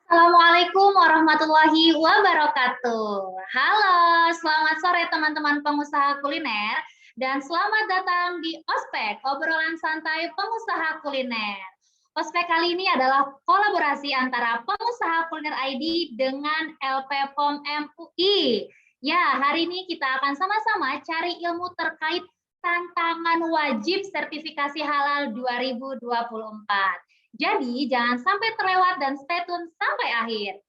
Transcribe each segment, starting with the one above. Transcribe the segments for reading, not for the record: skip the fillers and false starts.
Assalamualaikum warahmatullahi wabarakatuh. Halo, selamat sore teman-teman pengusaha kuliner dan selamat datang di Ospek, obrolan santai pengusaha kuliner. Ospek kali ini adalah kolaborasi antara Pengusaha Kuliner ID dengan LP POM MUI. Ya, hari ini kita akan sama-sama cari ilmu terkait tantangan wajib sertifikasi halal 2024. Jadi, jangan sampai terlewat dan stay tune sampai akhir.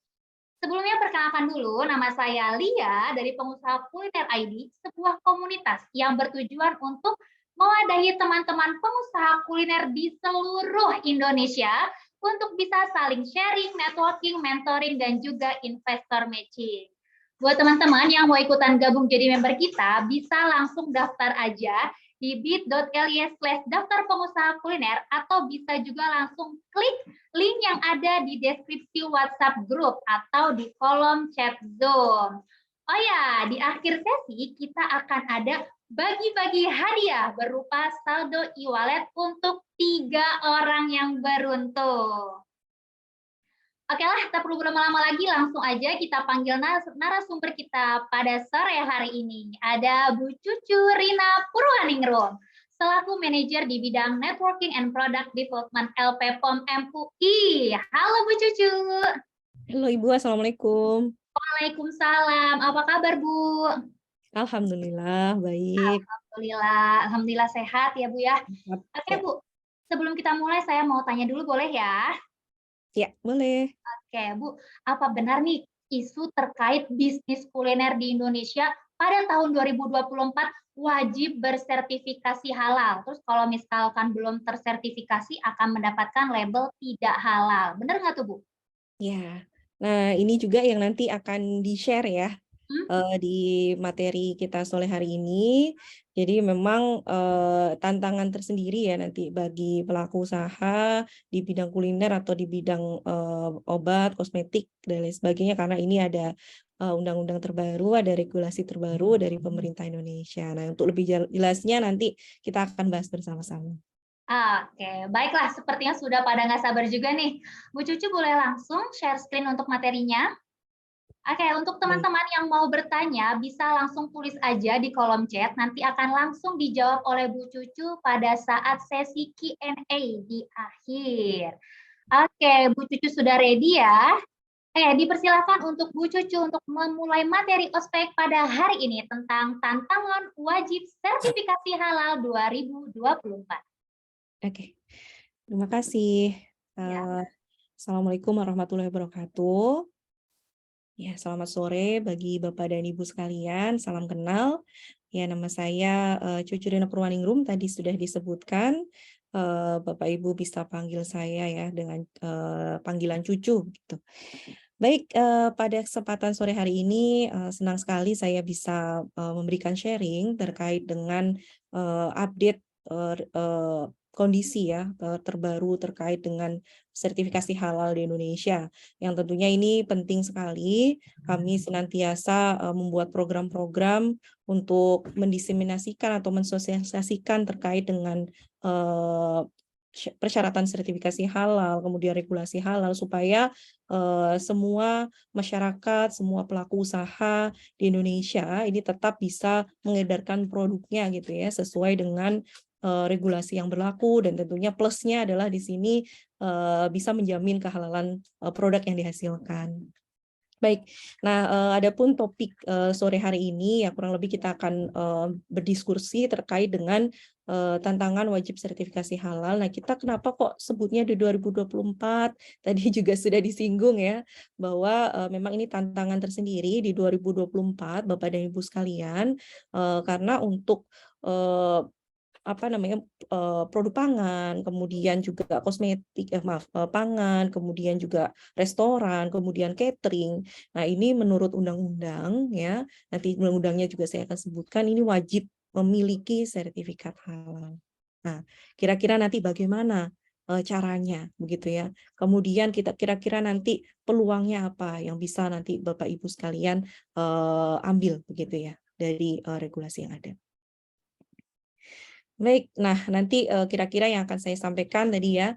Sebelumnya perkenalkan dulu, nama saya Lia dari Pengusaha Kuliner ID, sebuah komunitas yang bertujuan untuk mewadahi teman-teman pengusaha kuliner di seluruh Indonesia untuk bisa saling sharing, networking, mentoring, dan juga investor matching. Buat teman-teman yang mau ikutan gabung jadi member kita, bisa langsung daftar aja di bit.ly/daftar pengusaha kuliner atau bisa juga langsung klik link yang ada di deskripsi WhatsApp grup atau di kolom chat Zoom. Oh ya, di akhir sesi kita akan ada bagi-bagi hadiah berupa saldo e-wallet untuk 3 orang yang beruntung. Oke lah, tak perlu berlama-lama lagi, langsung aja kita panggil narasumber kita pada sore hari ini. Ada Bu Cucu Rina Purwaningrum, selaku manajer di bidang Networking and Product Development LP POM MUI. Halo Bu Cucu. Halo Ibu, Assalamualaikum. Waalaikumsalam, apa kabar Bu? Alhamdulillah, baik. Alhamdulillah sehat ya Bu ya. Oke Bu, sebelum kita mulai saya mau tanya dulu boleh ya? Ya, boleh. Oke, Bu, apa benar nih isu terkait bisnis kuliner di Indonesia pada tahun 2024 wajib bersertifikasi halal? Terus kalau misalkan belum tersertifikasi akan mendapatkan label tidak halal. Benar nggak tuh, Bu? Ya, nah ini juga yang nanti akan di-share ya di materi kita sore hari ini. Jadi memang tantangan tersendiri ya nanti bagi pelaku usaha di bidang kuliner atau di bidang obat, kosmetik, dan lain sebagainya karena ini ada undang-undang terbaru, ada regulasi terbaru dari pemerintah Indonesia. Nah, untuk lebih jelasnya nanti kita akan bahas bersama-sama. Oke, baiklah. Sepertinya sudah pada nggak sabar juga nih. Bu Cucu boleh langsung share screen untuk materinya? Oke, untuk teman-teman yang mau bertanya, bisa langsung tulis aja di kolom chat. Nanti akan langsung dijawab oleh Bu Cucu pada saat sesi Q&A di akhir. Oke, Bu Cucu sudah ready ya? Dipersilakan untuk Bu Cucu untuk memulai materi ospek pada hari ini tentang tantangan wajib sertifikasi halal 2024. Oke, terima kasih. Ya. Assalamualaikum warahmatullahi wabarakatuh. Ya, selamat sore bagi Bapak dan Ibu sekalian. Salam kenal. Ya, nama saya Cucu Rina Purwaningrum. Tadi sudah disebutkan. Bapak Ibu bisa panggil saya ya dengan panggilan Cucu gitu. Baik, pada kesempatan sore hari ini senang sekali saya bisa memberikan sharing terkait dengan update kondisi ya terbaru terkait dengan sertifikasi halal di Indonesia. Yang tentunya ini penting sekali. Kami senantiasa membuat program-program untuk mendiseminasikan atau mensosialisasikan terkait dengan persyaratan sertifikasi halal, kemudian regulasi halal supaya semua masyarakat, semua pelaku usaha di Indonesia ini tetap bisa mengedarkan produknya gitu ya sesuai dengan regulasi yang berlaku, dan tentunya plusnya adalah di sini bisa menjamin kehalalan produk yang dihasilkan. Baik, nah adapun topik sore hari ini ya kurang lebih kita akan berdiskusi terkait dengan tantangan wajib sertifikasi halal. Nah, kita kenapa kok sebutnya di 2024? Tadi juga sudah disinggung ya bahwa memang ini tantangan tersendiri di 2024 Bapak dan Ibu sekalian karena untuk produk pangan, kemudian juga kosmetik, pangan, kemudian juga restoran, kemudian catering. Nah, ini menurut undang-undang ya, nanti undang-undangnya juga saya akan sebutkan, ini wajib memiliki sertifikat halal. Nah, kira-kira nanti bagaimana caranya begitu ya. Kemudian kita kira-kira nanti peluangnya apa yang bisa nanti Bapak Ibu sekalian ambil begitu ya dari regulasi yang ada. Baik, nah nanti kira-kira yang akan saya sampaikan tadi ya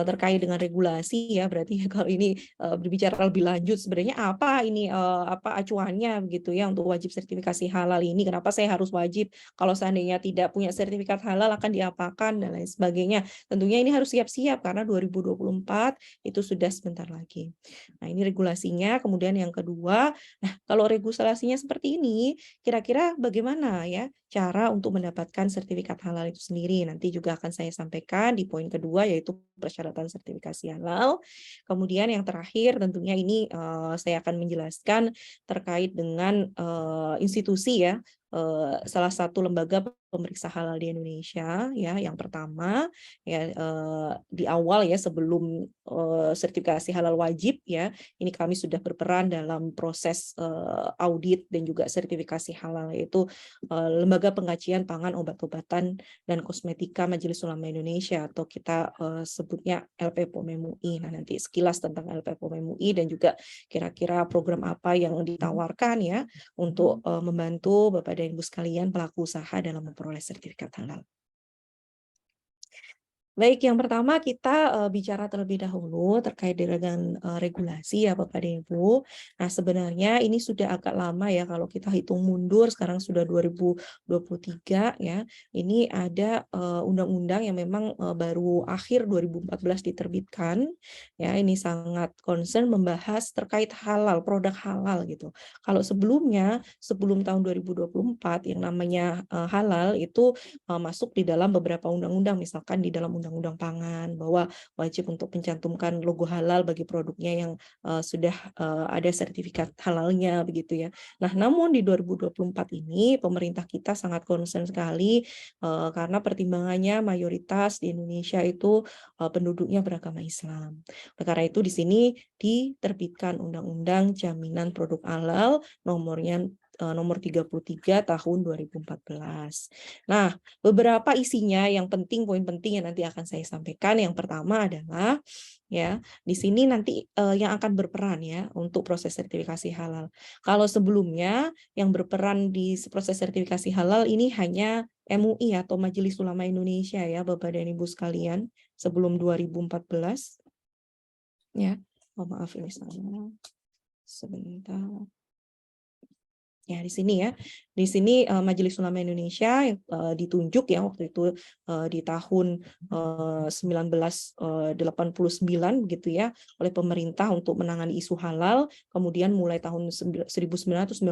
terkait dengan regulasi ya, berarti kalau ini berbicara lebih lanjut sebenarnya apa ini apa acuannya begitu ya untuk wajib sertifikasi halal ini, kenapa saya harus wajib, kalau seandainya tidak punya sertifikat halal akan diapakan dan lain sebagainya. Tentunya ini harus siap-siap karena 2024 itu sudah sebentar lagi. Nah ini regulasinya, kemudian yang kedua, nah kalau regulasinya seperti ini, kira-kira bagaimana ya cara untuk mendapatkan sertifikat halal itu sendiri. Nanti juga akan saya sampaikan di poin kedua, yaitu persyaratan sertifikasi halal. Kemudian yang terakhir tentunya ini saya akan menjelaskan terkait dengan institusi ya, salah satu lembaga pemeriksa halal di Indonesia ya. Yang pertama ya di awal ya sebelum sertifikasi halal wajib ya, ini kami sudah berperan dalam proses audit dan juga sertifikasi halal, yaitu Lembaga Pengkajian Pangan, Obat-obatan, dan Kosmetika Majelis Ulama Indonesia atau kita sebutnya LPPOM MUI. Nah, nanti sekilas tentang LPPOM MUI dan juga kira-kira program apa yang ditawarkan ya untuk membantu Bapak dan Ibu sekalian pelaku usaha dalam memperoleh sertifikat halal. Baik, yang pertama kita bicara terlebih dahulu terkait dengan regulasi ya Bapak dan Ibu. Nah, sebenarnya ini sudah agak lama ya kalau kita hitung mundur, sekarang sudah 2023 ya. Ini ada undang-undang yang memang baru akhir 2014 diterbitkan. Ya, ini sangat concern membahas terkait halal, produk halal gitu. Kalau sebelumnya, sebelum tahun 2024 yang namanya halal itu masuk di dalam beberapa undang-undang, misalkan di dalam Undang-Undang Pangan bahwa wajib untuk mencantumkan logo halal bagi produknya yang sudah ada sertifikat halalnya begitu ya. Nah, namun di 2024 ini pemerintah kita sangat concern sekali karena pertimbangannya mayoritas di Indonesia itu penduduknya beragama Islam. Oleh karena itu di sini diterbitkan Undang-Undang Jaminan Produk Halal nomornya nomor 33 tahun 2014. Nah, beberapa isinya yang penting, poin penting yang nanti akan saya sampaikan. Yang pertama adalah ya, di sini nanti yang akan berperan ya untuk proses sertifikasi halal. Kalau sebelumnya yang berperan di proses sertifikasi halal ini hanya MUI atau Majelis Ulama Indonesia ya, Bapak dan Ibu sekalian, sebelum 2014 ya. Oh, maaf ini salah. Sebentar. Ya, di sini ya. Di sini Majelis Ulama Indonesia yang ditunjuk ya waktu itu di tahun 1989 begitu ya oleh pemerintah untuk menangani isu halal. Kemudian mulai tahun 1994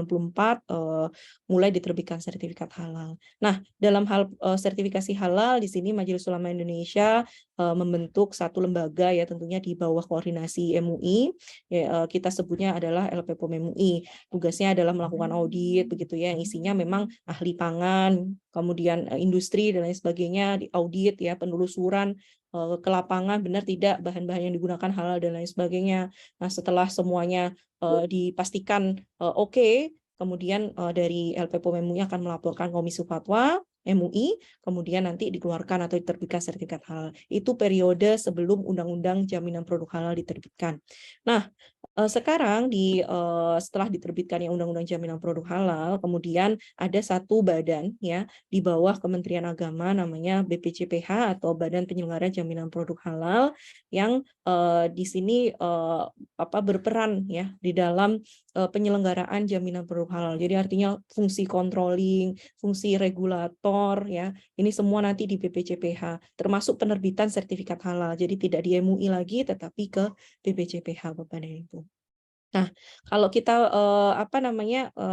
mulai diterbitkan sertifikat halal. Nah, dalam hal sertifikasi halal di sini Majelis Ulama Indonesia membentuk satu lembaga ya tentunya di bawah koordinasi MUI. Ya, kita sebutnya adalah LPPOM MUI. Tugasnya adalah melakukan audit begitu ya, yang isinya memang ahli pangan, kemudian industri dan lain sebagainya, di audit ya, penelusuran ke lapangan benar tidak bahan-bahan yang digunakan halal dan lain sebagainya. Nah, setelah semuanya dipastikan oke, kemudian dari LPPOM MUI akan melaporkan Komisi Fatwa MUI, kemudian nanti dikeluarkan atau diterbitkan sertifikat halal. Itu periode sebelum Undang-Undang Jaminan Produk Halal diterbitkan. Nah, sekarang setelah diterbitkan yang Undang-Undang Jaminan Produk Halal, kemudian ada satu badan ya di bawah Kementerian Agama namanya BPJPH atau Badan Penyelenggara Jaminan Produk Halal yang di sini berperan ya di dalam penyelenggaraan jaminan produk halal. Jadi artinya fungsi controlling, fungsi regulator ya. Ini semua nanti di BPJPH termasuk penerbitan sertifikat halal. Jadi tidak di MUI lagi tetapi ke BPJPH Bapak dan Ibu. Nah, kalau kita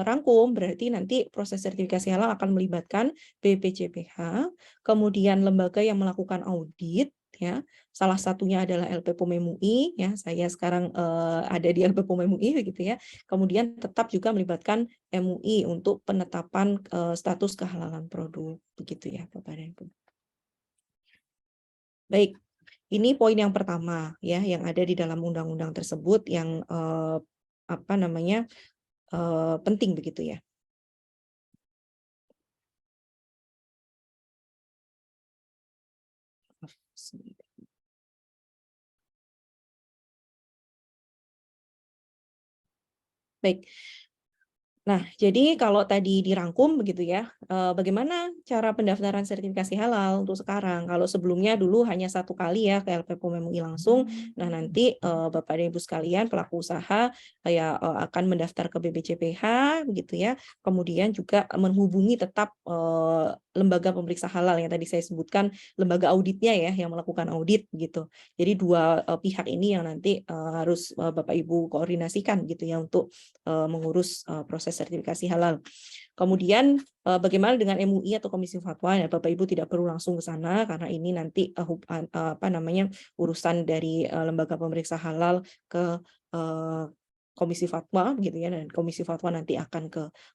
rangkum berarti nanti proses sertifikasi halal akan melibatkan BPJPH, kemudian lembaga yang melakukan audit ya. Salah satunya adalah LPPOM MUI ya. Saya sekarang ada di LPPOM MUI begitu ya. Kemudian tetap juga melibatkan MUI untuk penetapan status kehalalan produk begitu ya Bapak dan Ibu. Baik. Ini poin yang pertama ya yang ada di dalam undang-undang tersebut yang penting begitu ya. Baik. Nah, jadi kalau tadi dirangkum begitu ya, bagaimana cara pendaftaran sertifikasi halal untuk sekarang? Kalau sebelumnya dulu hanya 1 kali ya ke LPPOM MUI langsung. Nah, nanti Bapak dan Ibu sekalian pelaku usaha ya akan mendaftar ke BPJPH begitu ya. Kemudian juga menghubungi tetap lembaga pemeriksa halal yang tadi saya sebutkan, lembaga auditnya ya yang melakukan audit gitu. Jadi dua pihak ini yang nanti harus Bapak Ibu koordinasikan gitu ya untuk mengurus proses sertifikasi halal. Kemudian bagaimana dengan MUI atau Komisi Fatwa? Ya, Bapak Ibu tidak perlu langsung ke sana karena ini nanti apa namanya urusan dari lembaga pemeriksa halal ke Komisi Fatwa gitu ya, dan Komisi Fatwa nanti akan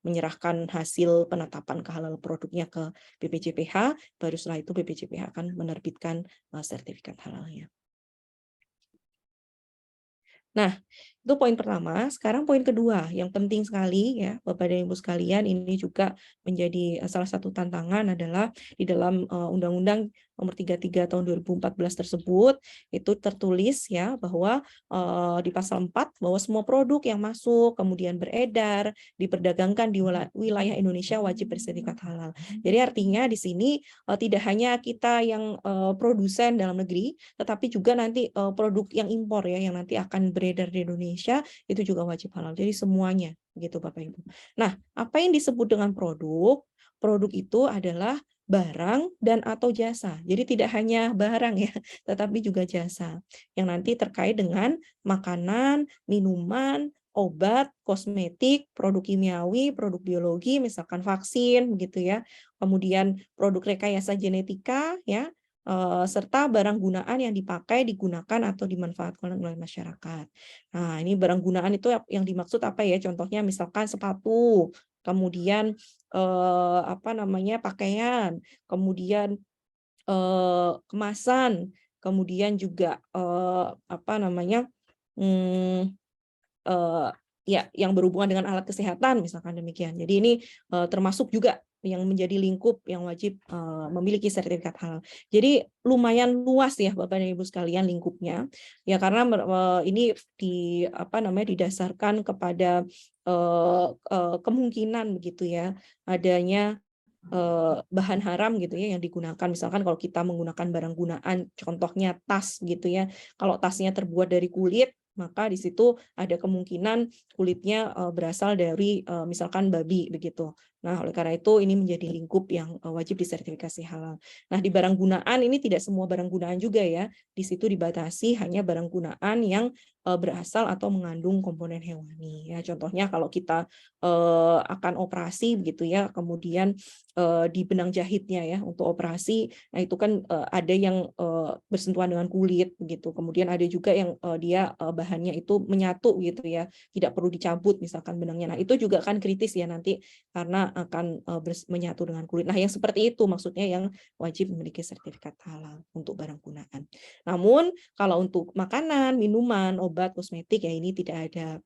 menyerahkan hasil penetapan kehalal produknya ke BPJPH, baru setelah itu BPJPH akan menerbitkan sertifikat halalnya. Nah, itu poin pertama. Sekarang poin kedua, yang penting sekali ya, Bapak dan Ibu sekalian, ini juga menjadi salah satu tantangan adalah di dalam Undang-Undang Nomor 33 Tahun 2014 tersebut itu tertulis ya bahwa di pasal 4 bahwa semua produk yang masuk kemudian beredar, diperdagangkan di wilayah Indonesia wajib bersertifikat halal. Jadi artinya di sini tidak hanya kita yang produsen dalam negeri, tetapi juga nanti produk yang impor ya yang nanti akan beredar di Indonesia itu juga wajib halal. Jadi semuanya gitu Bapak Ibu. Nah, apa yang disebut dengan produk? Produk itu adalah barang dan atau jasa. Jadi tidak hanya barang ya, tetapi juga jasa yang nanti terkait dengan makanan, minuman, obat, kosmetik, produk kimiawi, produk biologi, misalkan vaksin begitu ya. Kemudian produk rekayasa genetika ya, serta barang gunaan yang dipakai, digunakan atau dimanfaatkan oleh masyarakat. Nah, ini barang gunaan itu yang dimaksud apa ya? Contohnya misalkan sepatu, kemudian apa namanya pakaian, kemudian kemasan, kemudian juga apa namanya hmm, ya yang berhubungan dengan alat kesehatan misalkan demikian. Jadi ini termasuk juga yang menjadi lingkup yang wajib memiliki sertifikat halal. Jadi lumayan luas ya Bapak dan Ibu sekalian lingkupnya. Ya karena ini apa namanya didasarkan kepada kemungkinan begitu ya adanya bahan haram gitu ya yang digunakan. Misalkan kalau kita menggunakan barang gunaan, contohnya tas gitu ya. Kalau tasnya terbuat dari kulit, maka di situ ada kemungkinan kulitnya berasal dari misalkan babi begitu. Nah, oleh karena itu ini menjadi lingkup yang wajib disertifikasi halal. Nah, di barang gunaan ini tidak semua barang gunaan juga ya. Di situ dibatasi hanya barang gunaan yang berasal atau mengandung komponen hewani. Ya, contohnya kalau kita akan operasi begitu ya, kemudian di benang jahitnya ya untuk operasi, nah itu kan ada yang bersentuhan dengan kulit begitu. Kemudian ada juga yang dia bahannya itu menyatu gitu ya, tidak perlu dicabut misalkan benangnya. Nah, itu juga kan kritis ya nanti karena akan menyatu dengan kulit. Nah, yang seperti itu maksudnya yang wajib memiliki sertifikat halal untuk barang gunaan. Namun kalau untuk makanan, minuman, obat, kosmetik ya ini tidak ada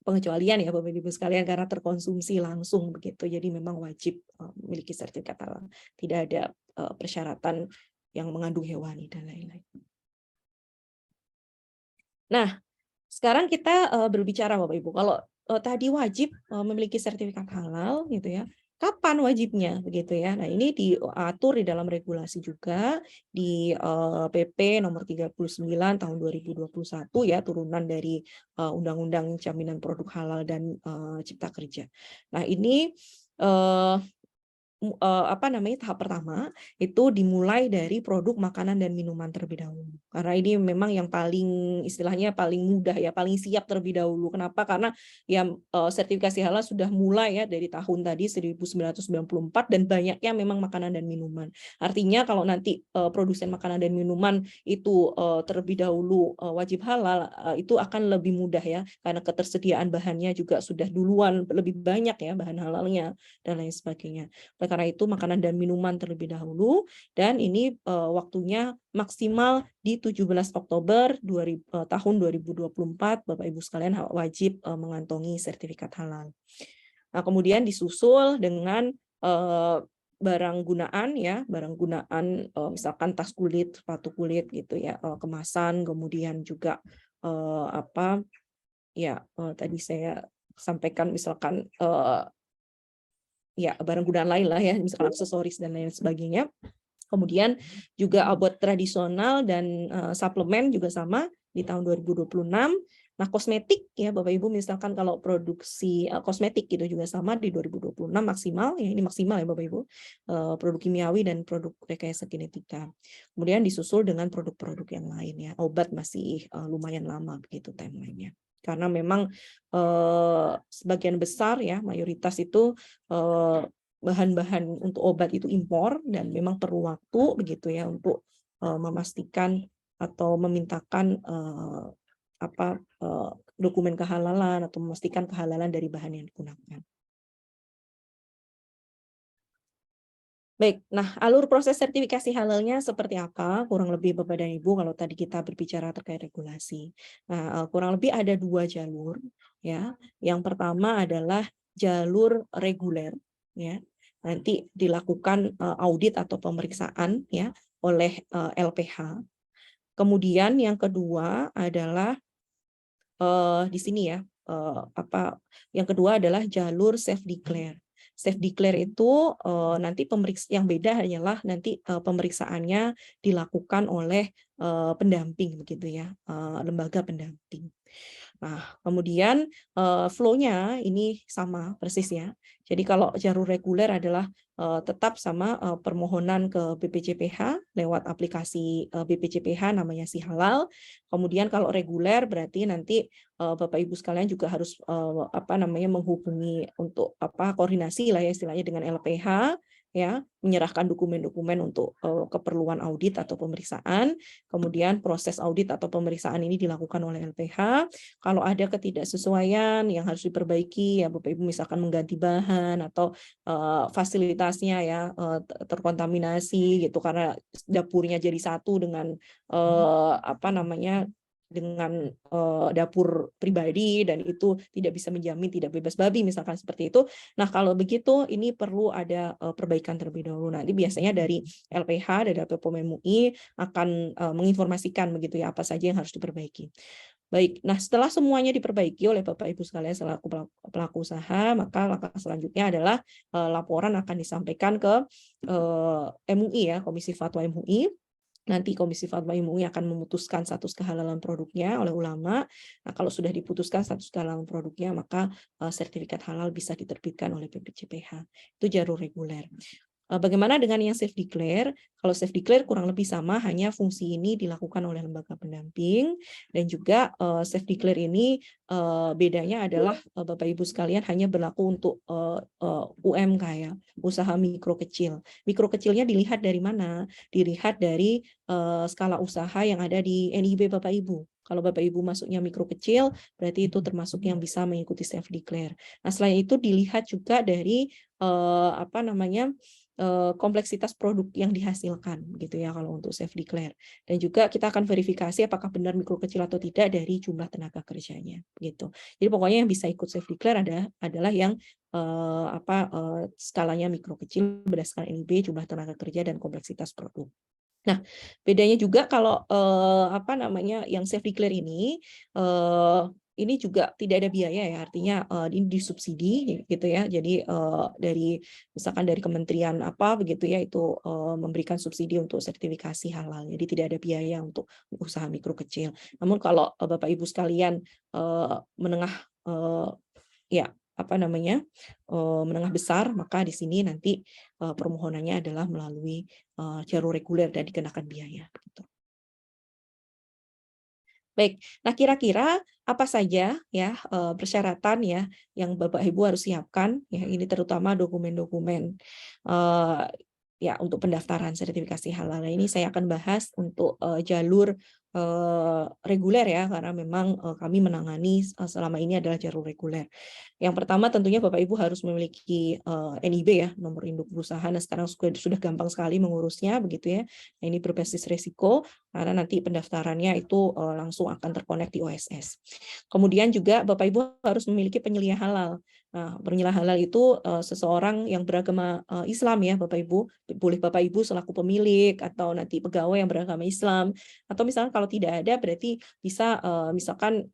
pengecualian ya Bapak Ibu sekalian karena terkonsumsi langsung begitu. Jadi memang wajib memiliki sertifikat halal. Tidak ada persyaratan yang mengandung hewani dan lain-lain. Nah, sekarang kita berbicara Bapak Ibu, kalau tadi wajib memiliki sertifikat halal gitu ya. Kapan wajibnya begitu ya? Nah, ini diatur di dalam regulasi juga di PP nomor 39 tahun 2021 ya, turunan dari Undang-Undang Jaminan Produk Halal dan Cipta Kerja. Nah, ini apa namanya tahap pertama itu dimulai dari produk makanan dan minuman terlebih dahulu. Karena ini memang yang paling istilahnya paling mudah ya, paling siap terlebih dahulu. Kenapa? Karena yang sertifikasi halal sudah mulai ya dari tahun tadi 1994 dan banyaknya memang makanan dan minuman. Artinya kalau nanti produsen makanan dan minuman itu terlebih dahulu wajib halal itu akan lebih mudah ya karena ketersediaan bahannya juga sudah duluan lebih banyak ya bahan halalnya dan lain sebagainya. Karena itu makanan dan minuman terlebih dahulu dan ini waktunya maksimal di 17 Oktober tahun 2024 Bapak Ibu sekalian wajib mengantongi sertifikat halal. Nah, kemudian disusul dengan barang gunaan ya, barang gunaan misalkan tas kulit, sepatu kulit gitu ya, kemasan, kemudian juga apa ya tadi saya sampaikan misalkan ya barang gunaan lain lah ya, misalkan aksesoris dan lain sebagainya. Kemudian juga obat tradisional dan suplemen juga sama di tahun 2026. Nah, kosmetik ya Bapak Ibu, misalkan kalau produksi kosmetik gitu juga sama di 2026 maksimal ya, ini maksimal ya Bapak Ibu, produk kimiawi dan produk rekayasa genetika. Kemudian disusul dengan produk-produk yang lain ya. Obat masih lumayan lama begitu timeline-nya. Karena memang sebagian besar ya mayoritas itu bahan-bahan untuk obat itu impor dan memang perlu waktu begitu ya untuk memastikan atau memintakan dokumen kehalalan atau memastikan kehalalan dari bahan yang digunakan. Baik, nah alur proses sertifikasi halalnya seperti apa? Kurang lebih Bapak dan Ibu kalau tadi kita berbicara terkait regulasi. Nah, kurang lebih ada 2 jalur ya. Yang pertama adalah jalur reguler ya. Nanti dilakukan audit atau pemeriksaan ya oleh LPH. Kemudian yang kedua adalah di sini ya, yang kedua adalah jalur self declare. Self declare itu nanti yang beda hanyalah nanti pemeriksaannya dilakukan oleh pendamping begitu ya, lembaga pendamping. Nah, kemudian flow-nya ini sama persis ya. Jadi kalau jalur reguler adalah tetap sama permohonan ke BPJPH lewat aplikasi BPJPH namanya Si Halal. Kemudian kalau reguler berarti nanti Bapak Ibu sekalian juga harus menghubungi untuk koordinasi lah ya istilahnya dengan LPH ya, menyerahkan dokumen-dokumen untuk keperluan audit atau pemeriksaan. Kemudian proses audit atau pemeriksaan ini dilakukan oleh LPH. Kalau ada ketidaksesuaian yang harus diperbaiki ya Bapak Ibu misalkan mengganti bahan atau fasilitasnya ya terkontaminasi gitu karena dapurnya jadi satu dengan dengan dapur pribadi dan itu tidak bisa menjamin tidak bebas babi misalkan seperti itu. Nah, kalau begitu ini perlu ada perbaikan terlebih dahulu. Nanti biasanya dari LPH dari POM MUI akan menginformasikan begitu ya apa saja yang harus diperbaiki. Baik, nah setelah semuanya diperbaiki oleh Bapak Ibu sekalian selaku pelaku usaha, maka langkah selanjutnya adalah laporan akan disampaikan ke MUI ya, Komisi Fatwa MUI. Nanti Komisi Fatwa MUI akan memutuskan status kehalalan produknya oleh ulama. Nah, kalau sudah diputuskan status kehalalan produknya, maka sertifikat halal bisa diterbitkan oleh BPJPH. Itu jalur reguler. Bagaimana dengan yang self declare? Kalau self declare kurang lebih sama, hanya fungsi ini dilakukan oleh lembaga pendamping dan juga self declare ini bedanya adalah Bapak Ibu sekalian hanya berlaku untuk UMK ya, usaha mikro kecil. Mikro kecilnya dilihat dari mana? Dilihat dari skala usaha yang ada di NIB Bapak Ibu. Kalau Bapak Ibu masuknya mikro kecil, berarti itu termasuk yang bisa mengikuti self declare. Nah, selain itu dilihat juga dari kompleksitas produk yang dihasilkan gitu ya kalau untuk self declare, dan juga kita akan verifikasi apakah benar mikro kecil atau tidak dari jumlah tenaga kerjanya gitu. Jadi pokoknya yang bisa ikut self declare adalah yang skalanya mikro kecil berdasarkan NIB, jumlah tenaga kerja dan kompleksitas produk. Nah, bedanya juga kalau yang self declare ini juga tidak ada biaya ya, artinya ini disubsidi gitu ya. Jadi dari misalkan dari kementerian apa begitu ya itu memberikan subsidi untuk sertifikasi halal. Jadi tidak ada biaya untuk usaha mikro kecil. Namun kalau Bapak Ibu sekalian menengah menengah besar, maka di sini nanti permohonannya adalah melalui jalur reguler dan dikenakan biaya. Gitu. Baik, nah kira-kira apa saja ya persyaratan ya yang Bapak Ibu harus siapkan ya, ini terutama dokumen-dokumen ya untuk pendaftaran sertifikasi halal. Ini saya akan bahas untuk jalur reguler ya, karena memang kami menangani selama ini adalah jalur reguler. Yang pertama tentunya Bapak Ibu harus memiliki NIB ya, nomor induk perusahaan. Nah, sekarang sudah gampang sekali mengurusnya begitu ya. Nah, ini berbasis resiko karena nanti pendaftarannya itu langsung akan terkonek di OSS. Kemudian juga Bapak Ibu harus memiliki penyelia halal. Nah, penyelia halal itu seseorang yang beragama Islam ya, Bapak Ibu. Boleh Bapak Ibu selaku pemilik atau nanti pegawai yang beragama Islam. Atau misalnya kalau tidak ada berarti bisa misalkan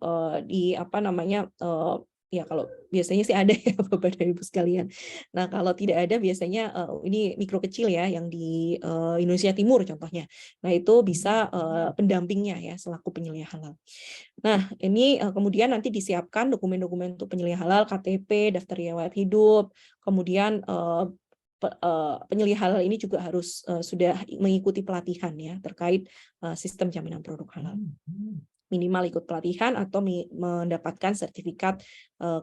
Ya kalau biasanya sih ada ya Bapak dan Ibu sekalian. Nah kalau tidak ada biasanya ini mikro kecil ya yang di Indonesia Timur contohnya. Nah itu bisa pendampingnya ya selaku penyelia halal. Nah ini kemudian nanti disiapkan dokumen-dokumen untuk penyelia halal, KTP, daftar riwayat hidup, kemudian penyelia halal ini juga harus sudah mengikuti pelatihan ya terkait sistem jaminan produk halal. Minimal ikut pelatihan atau mendapatkan sertifikat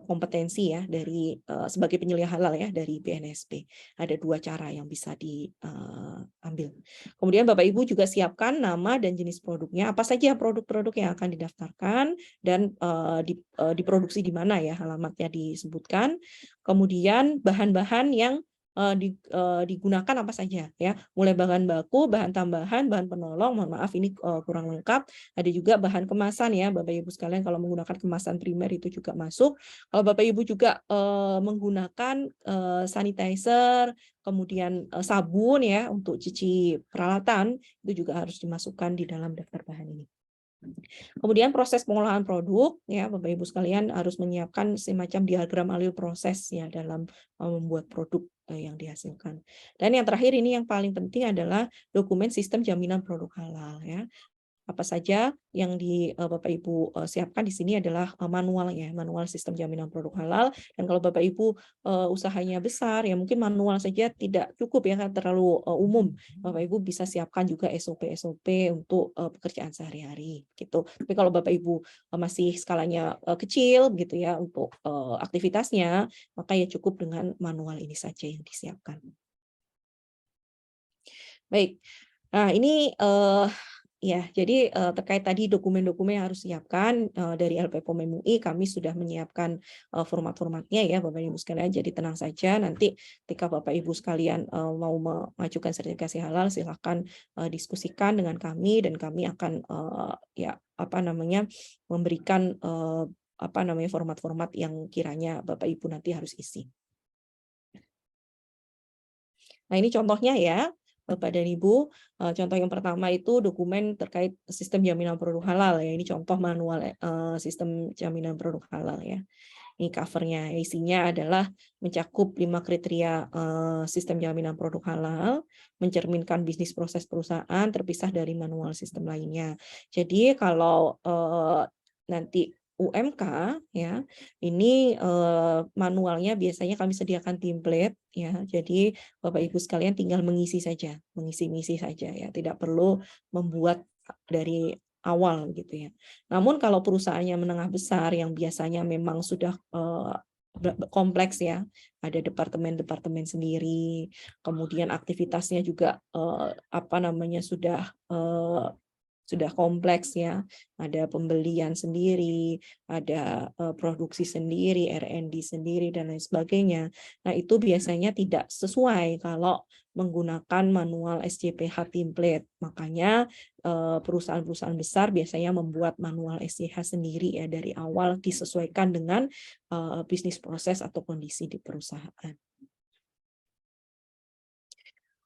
kompetensi ya dari sebagai penyelia halal ya dari BNSP. Ada 2 cara yang bisa diambil. Kemudian Bapak Ibu juga siapkan nama dan jenis produknya, apa saja produk-produk yang akan didaftarkan dan diproduksi di mana ya, alamatnya disebutkan. Kemudian bahan-bahan yang digunakan apa saja ya, mulai bahan baku, bahan tambahan, bahan penolong, mohon maaf ini kurang lengkap. Ada juga bahan kemasan ya Bapak Ibu sekalian, kalau menggunakan kemasan primer itu juga masuk. Kalau Bapak Ibu juga menggunakan sanitizer, kemudian sabun ya untuk cuci peralatan, itu juga harus dimasukkan di dalam daftar bahan ini. Kemudian proses pengolahan produk ya Bapak Ibu sekalian harus menyiapkan semacam diagram alur proses ya dalam membuat produk yang dihasilkan. Dan yang terakhir ini yang paling penting adalah dokumen sistem jaminan produk halal ya. Apa saja yang Bapak Ibu siapkan di sini adalah manual ya, manual sistem jaminan produk halal. Dan kalau Bapak Ibu usahanya besar ya mungkin manual saja tidak cukup ya, kan terlalu umum. Bapak Ibu bisa siapkan juga SOP-SOP untuk pekerjaan sehari-hari gitu. Tapi kalau Bapak Ibu masih skalanya kecil gitu ya untuk aktivitasnya, maka ya cukup dengan manual ini saja yang disiapkan. Baik. Nah, ini ya, jadi terkait tadi dokumen-dokumen yang harus siapkan dari LPPOM MUI kami sudah menyiapkan format-formatnya ya Bapak Ibu sekalian. Jadi tenang saja nanti ketika Bapak Ibu sekalian mau mengajukan sertifikasi halal silakan diskusikan dengan kami dan kami akan ya apa namanya memberikan apa namanya format-format yang kiranya Bapak Ibu nanti harus isi. Nah, ini contohnya ya, Bapak dan Ibu. Contoh yang pertama itu dokumen terkait sistem jaminan produk halal ya. Ini contoh manual sistem jaminan produk halal ya. Ini covernya, isinya adalah mencakup 5 kriteria sistem jaminan produk halal, mencerminkan bisnis proses perusahaan terpisah dari manual sistem lainnya. Jadi kalau nanti UMK ya, ini manualnya biasanya kami sediakan template ya. Jadi Bapak Ibu sekalian tinggal mengisi saja, mengisi-ngisi saja ya, tidak perlu membuat dari awal gitu ya. Namun kalau perusahaannya menengah besar yang biasanya memang sudah kompleks ya, ada departemen-departemen sendiri, kemudian aktivitasnya juga apa namanya sudah kompleks ya, ada pembelian sendiri, ada produksi sendiri, R&D sendiri dan lain sebagainya. Nah, itu biasanya tidak sesuai kalau menggunakan manual SJPH template. Makanya perusahaan-perusahaan besar biasanya membuat manual SJH sendiri ya dari awal disesuaikan dengan bisnis proses atau kondisi di perusahaan.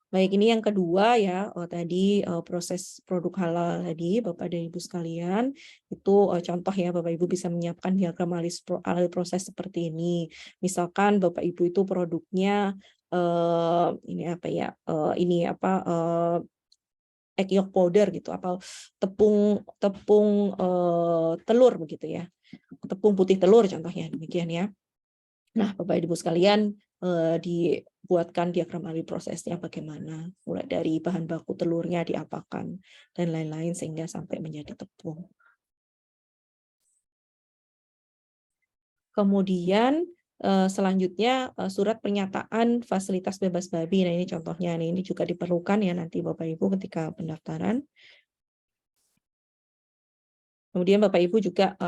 Baik, ini yang kedua ya, tadi proses produk halal tadi Bapak dan Ibu sekalian, itu contoh ya Bapak Ibu bisa menyiapkan diagram alur proses seperti ini. Misalkan Bapak Ibu itu produknya ini apa ya, ini apa egg yolk powder gitu, apa tepung tepung telur begitu ya, tepung putih telur contohnya demikian ya. Nah, Bapak Ibu sekalian, dibuatkan diagram alur prosesnya bagaimana, mulai dari bahan baku telurnya diapakan, dan lain-lain sehingga sampai menjadi tepung. Kemudian selanjutnya surat pernyataan fasilitas bebas babi. Nah, ini contohnya, ini juga diperlukan ya nanti Bapak Ibu ketika pendaftaran. Kemudian Bapak Ibu juga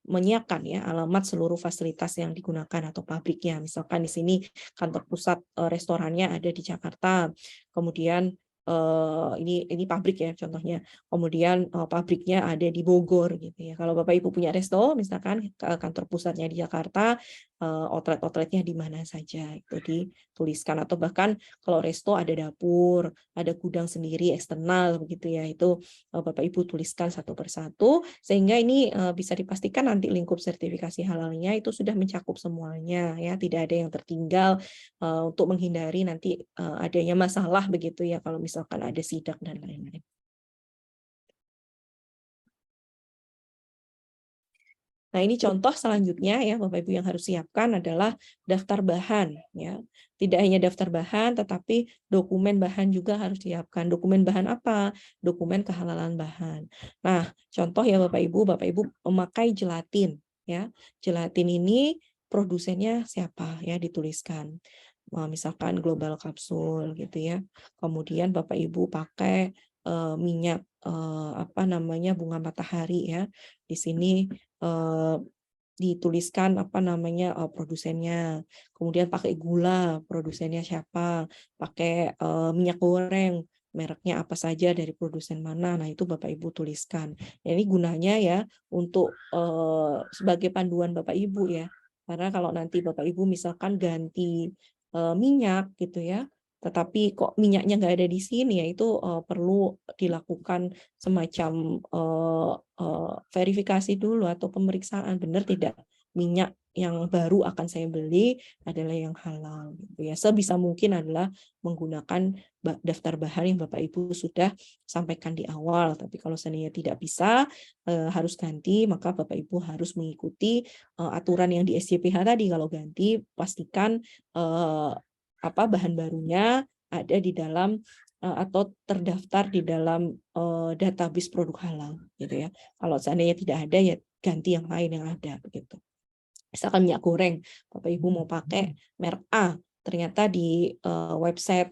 menyiapkan ya alamat seluruh fasilitas yang digunakan atau pabriknya. Misalkan di sini kantor pusat restorannya ada di Jakarta. Kemudian ini pabrik ya contohnya. Kemudian pabriknya ada di Bogor gitu ya. Kalau Bapak Ibu punya resto, misalkan kantor pusatnya di Jakarta, outlet-outletnya di mana saja itu dituliskan, atau bahkan kalau resto ada dapur, ada gudang sendiri eksternal begitu ya, itu Bapak Ibu tuliskan satu persatu sehingga ini bisa dipastikan nanti lingkup sertifikasi halalnya itu sudah mencakup semuanya ya, tidak ada yang tertinggal untuk menghindari nanti adanya masalah begitu ya kalau misalkan ada sidak dan lain-lain. Nah, ini contoh selanjutnya ya Bapak Ibu yang harus siapkan adalah daftar bahan ya. Tidak hanya daftar bahan tetapi dokumen bahan juga harus siapkan. Dokumen bahan apa? Dokumen kehalalan bahan. Nah, contoh ya Bapak Ibu memakai gelatin ya. Gelatin ini produsennya siapa ya, dituliskan. Misalkan Global Capsule gitu ya. Kemudian Bapak Ibu pakai minyak bunga matahari ya. Di sini dituliskan produsennya, kemudian pakai gula, produsennya siapa, pakai minyak goreng, mereknya apa saja, dari produsen mana. Nah, itu Bapak Ibu tuliskan. Ini gunanya ya untuk sebagai panduan Bapak Ibu ya. Karena kalau nanti Bapak Ibu misalkan ganti minyak gitu ya, tetapi kok minyaknya nggak ada di sini, ya itu perlu dilakukan semacam verifikasi dulu atau pemeriksaan, benar tidak minyak yang baru akan saya beli adalah yang halal gitu ya. Sebisa mungkin adalah menggunakan daftar bahan yang Bapak Ibu sudah sampaikan di awal. Tapi kalau seandainya tidak bisa harus ganti, maka Bapak Ibu harus mengikuti aturan yang di SJPH tadi. Kalau ganti pastikan bahan barunya ada di dalam atau terdaftar di dalam database produk halal gitu ya. Kalau seandainya tidak ada ya ganti yang lain yang ada begitu. Misalkan minyak goreng, Bapak Ibu mau pakai merek A, ternyata di website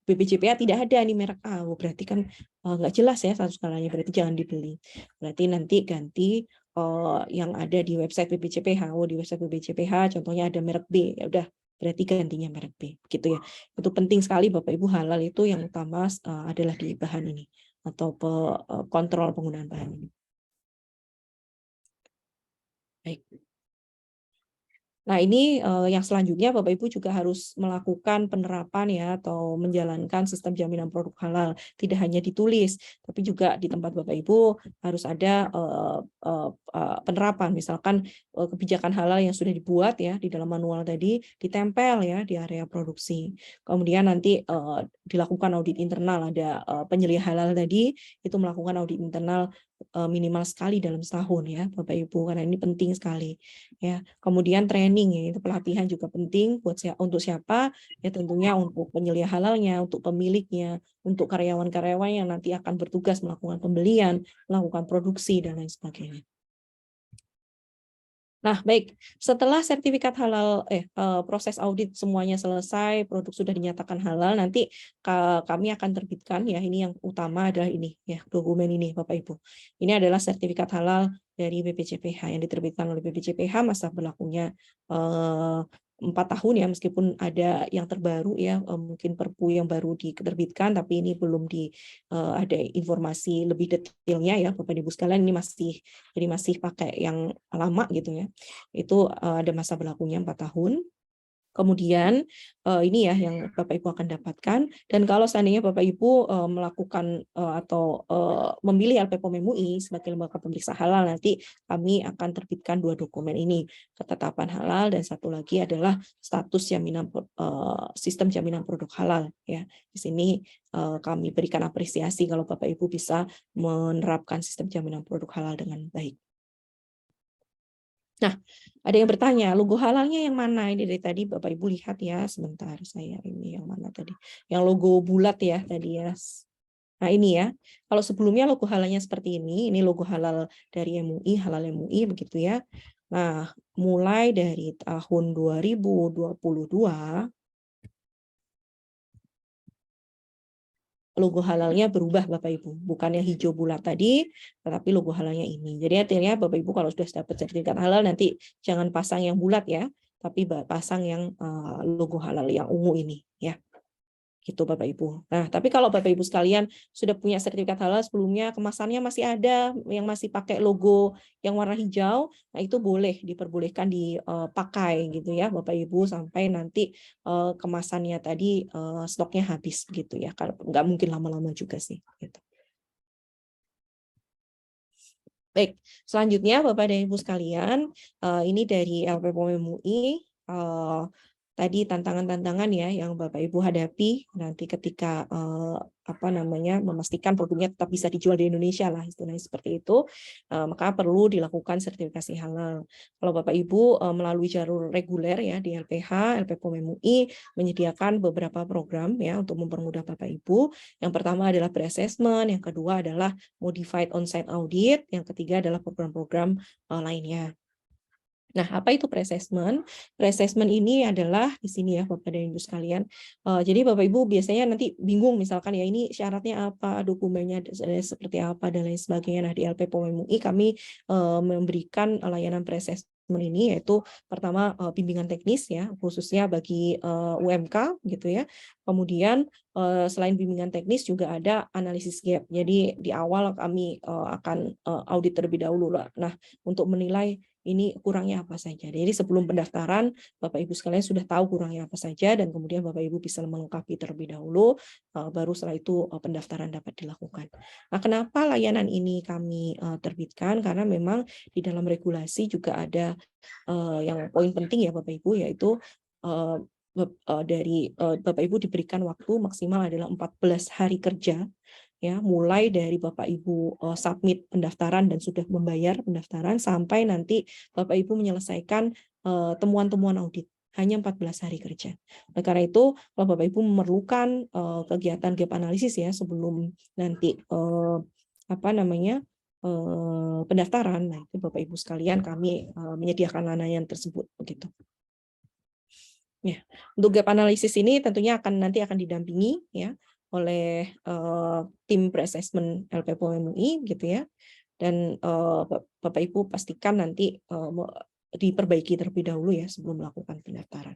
BPJPH tidak ada nih merek A, berarti kan nggak jelas ya status halalnya, berarti jangan dibeli. Berarti nanti ganti yang ada di website BPJPH. Di website BPJPH contohnya ada merek B, ya udah berarti gantinya merek B gitu ya. Itu penting sekali Bapak Ibu, halal itu yang utama adalah di bahan ini atau kontrol penggunaan bahan ini. Baik. Nah, ini yang selanjutnya Bapak Ibu juga harus melakukan penerapan ya atau menjalankan sistem jaminan produk halal. Tidak hanya ditulis, tapi juga di tempat Bapak Ibu harus ada penerapan. Misalkan kebijakan halal yang sudah dibuat ya di dalam manual tadi ditempel ya di area produksi. Kemudian nanti dilakukan audit internal, ada penyelia halal tadi itu melakukan audit internal minimal sekali dalam setahun ya Bapak Ibu, karena ini penting sekali ya. Kemudian training ya, itu pelatihan juga penting untuk siapa ya, tentunya untuk penyelia halalnya, untuk pemiliknya, untuk karyawan-karyawan yang nanti akan bertugas melakukan pembelian, melakukan produksi dan lain sebagainya. Nah, baik, setelah sertifikat halal proses audit semuanya selesai, produk sudah dinyatakan halal, nanti kami akan terbitkan ya, ini yang utama adalah ini ya, dokumen ini Bapak Ibu. Ini adalah sertifikat halal dari BPJPH yang diterbitkan oleh BPJPH, masa berlakunya 4 tahun ya, meskipun ada yang terbaru ya, mungkin Perpu yang baru diterbitkan, tapi ini belum ada informasi lebih detailnya ya Bapak Ibu sekalian, ini masih pakai yang lama gitu ya. Itu ada masa berlakunya 4 tahun. Kemudian ini ya yang Bapak Ibu akan dapatkan, dan kalau seandainya Bapak Ibu melakukan atau memilih LPPOM MUI sebagai lembaga pemeriksa halal, nanti kami akan terbitkan 2 dokumen ini, ketetapan halal dan satu lagi adalah status jaminan sistem jaminan produk halal ya. Di sini kami berikan apresiasi kalau Bapak Ibu bisa menerapkan sistem jaminan produk halal dengan baik. Nah, ada yang bertanya, logo halalnya yang mana? Ini dari tadi Bapak Ibu lihat ya, sebentar saya ini yang mana tadi? Yang logo bulat ya tadi ya. Nah, ini ya. Kalau sebelumnya logo halalnya seperti ini logo halal dari MUI, halal MUI begitu ya. Nah, mulai dari tahun 2022 logo halalnya berubah Bapak Ibu, bukan yang hijau bulat tadi, tetapi logo halalnya ini. Jadi artinya Bapak Ibu kalau sudah dapat sertifikat halal nanti jangan pasang yang bulat ya, tapi pasang yang logo halal yang ungu ini ya. Gitu Bapak Ibu. Nah, tapi kalau Bapak Ibu sekalian sudah punya sertifikat halal sebelumnya, kemasannya masih ada yang masih pakai logo yang warna hijau, nah itu boleh diperbolehkan dipakai gitu ya Bapak Ibu sampai nanti kemasannya tadi stoknya habis gitu ya. Kalau nggak mungkin lama-lama juga sih gitu. Baik, selanjutnya Bapak dan Ibu sekalian, ini dari LPPOM MUI, tadi tantangan-tantangan ya yang Bapak Ibu hadapi nanti ketika memastikan produknya tetap bisa dijual di Indonesia lah istilahnya seperti itu, maka perlu dilakukan sertifikasi halal. Kalau Bapak Ibu melalui jalur reguler ya di LPH, LPPOM MUI menyediakan beberapa program ya untuk mempermudah Bapak Ibu. Yang pertama adalah pre-assessment, yang kedua adalah modified on-site audit, yang ketiga adalah program-program lainnya. Nah, apa itu pre-assessment? Pre-assessment ini adalah di sini ya Bapak dan Ibu sekalian. Jadi Bapak Ibu biasanya nanti bingung misalkan ya ini syaratnya apa, dokumennya seperti apa dan lain sebagainya. Nah, di LPPOM MUI kami memberikan layanan pre-assessment ini yaitu pertama bimbingan teknis ya khususnya bagi UMK gitu ya. Kemudian selain bimbingan teknis juga ada analisis gap. Jadi di awal kami akan audit terlebih dahulu lah. Nah, untuk menilai ini kurangnya apa saja. Jadi sebelum pendaftaran, Bapak Ibu sekalian sudah tahu kurangnya apa saja, dan kemudian Bapak Ibu bisa melengkapi terlebih dahulu, baru setelah itu pendaftaran dapat dilakukan. Nah, kenapa layanan ini kami terbitkan? Karena memang di dalam regulasi juga ada yang poin penting ya Bapak Ibu, yaitu dari Bapak Ibu diberikan waktu maksimal adalah 14 hari kerja ya, mulai dari Bapak Ibu submit pendaftaran dan sudah membayar pendaftaran sampai nanti Bapak Ibu menyelesaikan temuan-temuan audit. Hanya 14 hari kerja. Nah, karena itu kalau Bapak Ibu memerlukan kegiatan gap analisis ya sebelum nanti pendaftaran, nah itu Bapak Ibu sekalian kami menyediakan layanan tersebut begitu. Ya, untuk gap analisis ini tentunya nanti akan didampingi ya oleh tim pre-assessment LPPOM MUI gitu ya. Dan Bapak Ibu pastikan nanti diperbaiki terlebih dahulu ya sebelum melakukan pendaftaran.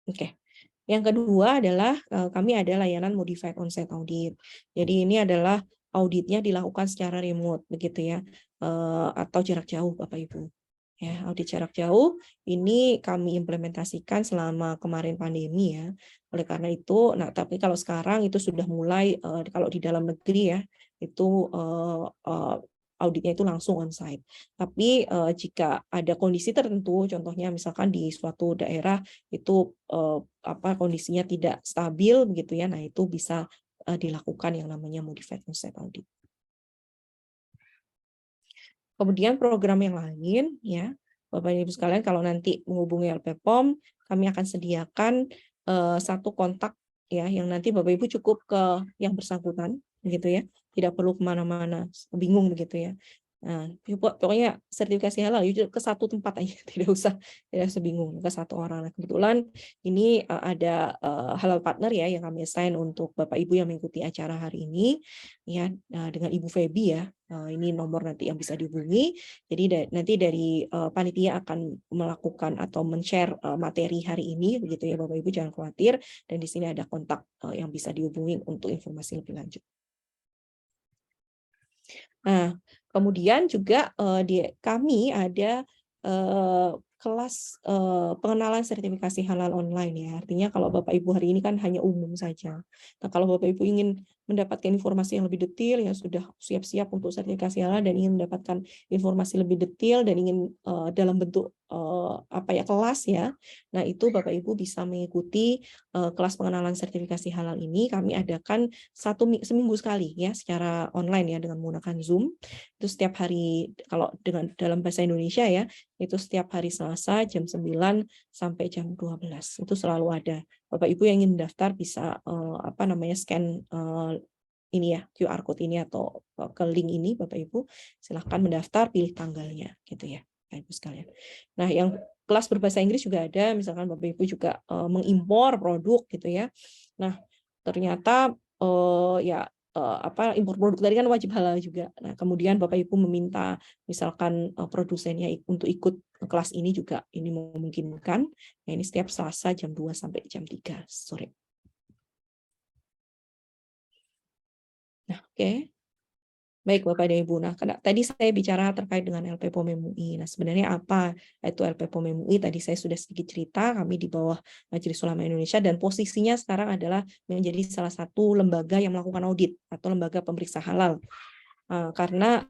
Oke. Yang kedua adalah kami ada layanan modified on-site audit. Jadi ini adalah auditnya dilakukan secara remote begitu ya, atau jarak jauh Bapak Ibu. Ya, audit jarak jauh ini kami implementasikan selama kemarin pandemi ya. Oleh karena itu, nah tapi kalau sekarang itu sudah mulai kalau di dalam negeri ya itu auditnya itu langsung on-site. Tapi jika ada kondisi tertentu, contohnya misalkan di suatu daerah itu kondisinya tidak stabil begitu ya, nah itu bisa dilakukan yang namanya modified on-site audit. Kemudian program yang lain ya, Bapak Ibu sekalian kalau nanti menghubungi LPPOM, kami akan sediakan satu kontak ya yang nanti Bapak Ibu cukup ke yang bersangkutan gitu ya, tidak perlu kemana-mana bingung begitu ya. Nah, pokoknya sertifikasi halal ke satu tempat aja, tidak usah bingung ke satu orang. Nah, kebetulan ini ada halal partner ya yang kami assign untuk Bapak Ibu yang mengikuti acara hari ini ya dengan Ibu Febi ya. Ini nomor nanti yang bisa dihubungi. Jadi nanti dari panitia akan melakukan atau men-share materi hari ini begitu ya Bapak Ibu, jangan khawatir, dan di sini ada kontak yang bisa dihubungi untuk informasi lebih lanjut. Nah, kemudian juga kami ada kelas pengenalan sertifikasi halal online ya. Artinya kalau Bapak Ibu hari ini kan hanya umum saja. Nah, kalau Bapak Ibu ingin mendapatkan informasi yang lebih detail, yang sudah siap-siap untuk sertifikasi halal dan ingin mendapatkan informasi lebih detail dan ingin dalam bentuk kelas ya. Nah, itu Bapak Ibu bisa mengikuti kelas pengenalan sertifikasi halal ini. Kami adakan seminggu sekali ya secara online ya dengan menggunakan Zoom. Itu setiap hari kalau dalam bahasa Indonesia ya, itu setiap hari Selasa jam 9 sampai jam 12. Itu selalu ada. Bapak Ibu yang ingin daftar bisa scan ini ya QR code ini atau ke link ini Bapak Ibu, silahkan mendaftar, pilih tanggalnya gitu ya Bapak Ibu sekalian. Nah, yang kelas berbahasa Inggris juga ada, misalkan Bapak Ibu juga mengimpor produk gitu ya. Nah, ternyata impor produk tadi kan wajib halal juga. Nah, kemudian Bapak Ibu meminta misalkan produsennya untuk ikut kelas ini juga, ini memungkinkan. Nah, ini setiap Selasa jam 2 sampai jam 3 sore. Nah, oke. Baik Bapak dan Ibu. Nah, tadi saya bicara terkait dengan LP POM MUI. Nah, sebenarnya apa itu LP POM MUI? Tadi saya sudah sedikit cerita, kami di bawah Majelis Ulama Indonesia dan posisinya sekarang adalah menjadi salah satu lembaga yang melakukan audit atau lembaga pemeriksa halal. Karena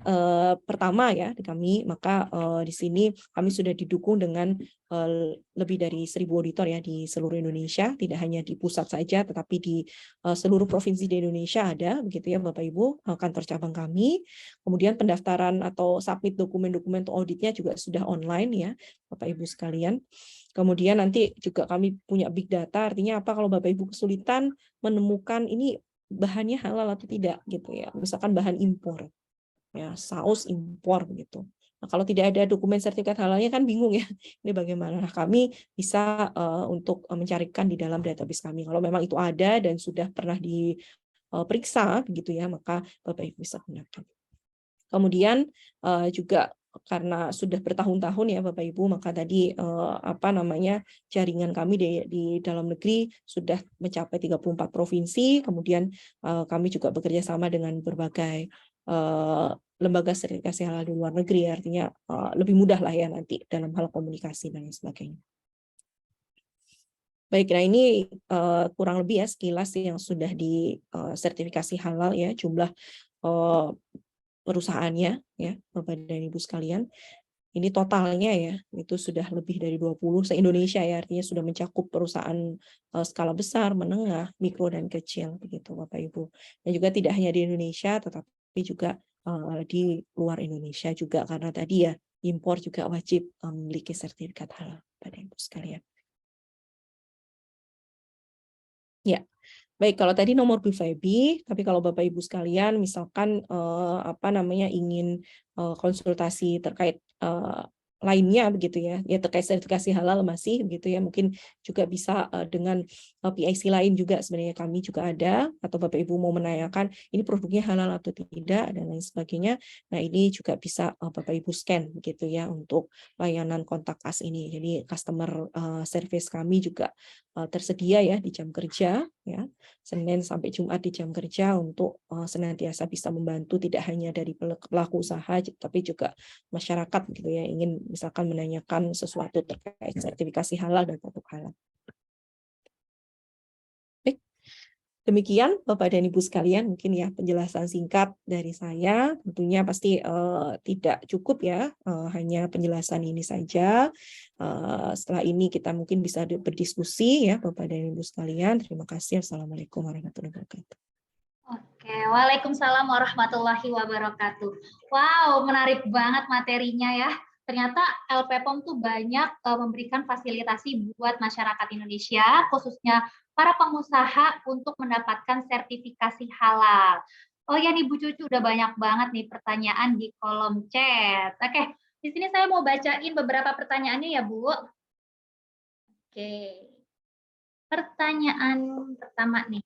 pertama ya di kami, maka di sini kami sudah didukung dengan lebih dari 1.000 auditor ya di seluruh Indonesia, tidak hanya di pusat saja, tetapi di seluruh provinsi di Indonesia ada, begitu ya Bapak Ibu, kantor cabang kami. Kemudian pendaftaran atau submit dokumen-dokumen untuk auditnya juga sudah online ya Bapak Ibu sekalian. Kemudian nanti juga kami punya big data, artinya apa kalau Bapak Ibu kesulitan menemukan ini bahannya halal atau tidak gitu ya. Misalkan bahan impor, ya saus impor gitu. Nah, kalau tidak ada dokumen sertifikat halalnya kan bingung ya. Ini bagaimana? Nah, kami bisa untuk mencarikan di dalam database kami. Kalau memang itu ada dan sudah pernah diperiksa begitu ya, maka Bapak Ibu bisa gunakan. Kemudian juga karena sudah bertahun-tahun ya Bapak Ibu, maka tadi jaringan kami di dalam negeri sudah mencapai 34 provinsi. Kemudian kami juga bekerja sama dengan berbagai lembaga sertifikasi halal di luar negeri, artinya lebih mudah lah ya nanti dalam hal komunikasi dan sebagainya. Baik, nah ini kurang lebih ya sekilas yang sudah di sertifikasi halal ya, jumlah perusahaannya ya Bapak dan Ibu sekalian. Ini totalnya ya itu sudah lebih dari 20 se-Indonesia ya, artinya sudah mencakup perusahaan skala besar, menengah, mikro dan kecil begitu Bapak Ibu. Dan juga tidak hanya di Indonesia tetapi juga di luar Indonesia juga, karena tadi ya impor juga wajib memiliki sertifikat halal Bapak Ibu sekalian. Ya. Baik, kalau tadi nomor BVIB, tapi kalau Bapak Ibu sekalian misalkan ingin konsultasi terkait lainnya begitu ya, terkait sertifikasi halal masih begitu ya, mungkin juga bisa dengan PIC lain juga sebenarnya kami juga ada, atau Bapak Ibu mau menanyakan ini produknya halal atau tidak dan lain sebagainya. Nah, ini juga bisa Bapak Ibu scan begitu ya untuk layanan kontak us ini. Jadi customer service kami juga tersedia ya di jam kerja ya, Senin sampai Jumat di jam kerja untuk senantiasa bisa membantu tidak hanya dari pelaku usaha tapi juga masyarakat gitu ya, ingin misalkan menanyakan sesuatu terkait sertifikasi halal dan produk halal. Baik. Demikian Bapak dan Ibu sekalian, mungkin ya penjelasan singkat dari saya. Tentunya pasti tidak cukup ya, hanya penjelasan ini saja. Setelah ini kita mungkin bisa berdiskusi ya Bapak dan Ibu sekalian. Terima kasih. Assalamualaikum warahmatullahi wabarakatuh. Oke, waalaikumsalam warahmatullahi wabarakatuh. Wow, menarik banget materinya ya. Ternyata LP POM tuh banyak memberikan fasilitasi buat masyarakat Indonesia, khususnya para pengusaha untuk mendapatkan sertifikasi halal. Oh ya nih Bu Cucu, udah banyak banget nih pertanyaan di kolom chat. Oke, di sini saya mau bacain beberapa pertanyaannya ya Bu. Oke, pertanyaan pertama nih.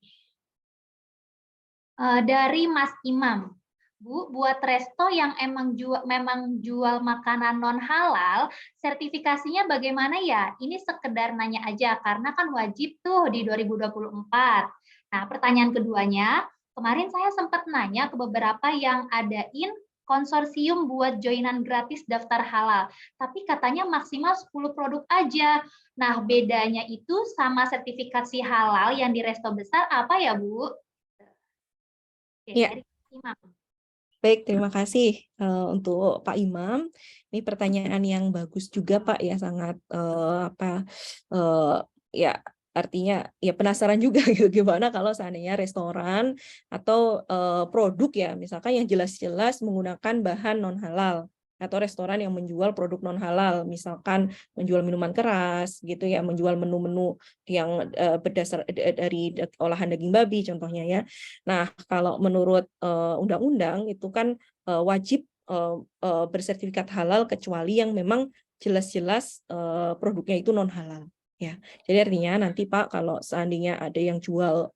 Dari Mas Imam, Bu, buat resto yang memang jual makanan non halal, sertifikasinya bagaimana ya? Ini sekedar nanya aja karena kan wajib tuh di 2024. Nah, pertanyaan keduanya, kemarin saya sempat nanya ke beberapa yang adain konsorsium buat joinan gratis daftar halal, tapi katanya maksimal 10 produk aja. Nah, bedanya itu sama sertifikasi halal yang di resto besar apa ya, Bu? Oke, Ya. dari Imam. Baik, terima kasih untuk Pak Imam. Ini pertanyaan yang bagus juga Pak ya, sangat ya artinya ya penasaran juga gitu gimana kalau seandainya restoran atau produk ya misalkan yang jelas-jelas menggunakan bahan non halal, atau restoran yang menjual produk non halal, misalkan menjual minuman keras gitu ya, menjual menu-menu yang berdasar dari olahan daging babi contohnya ya. Nah, kalau menurut undang-undang itu kan wajib bersertifikat halal kecuali yang memang jelas-jelas produknya itu non halal Ya, jadi artinya nanti Pak, kalau seandainya ada yang jual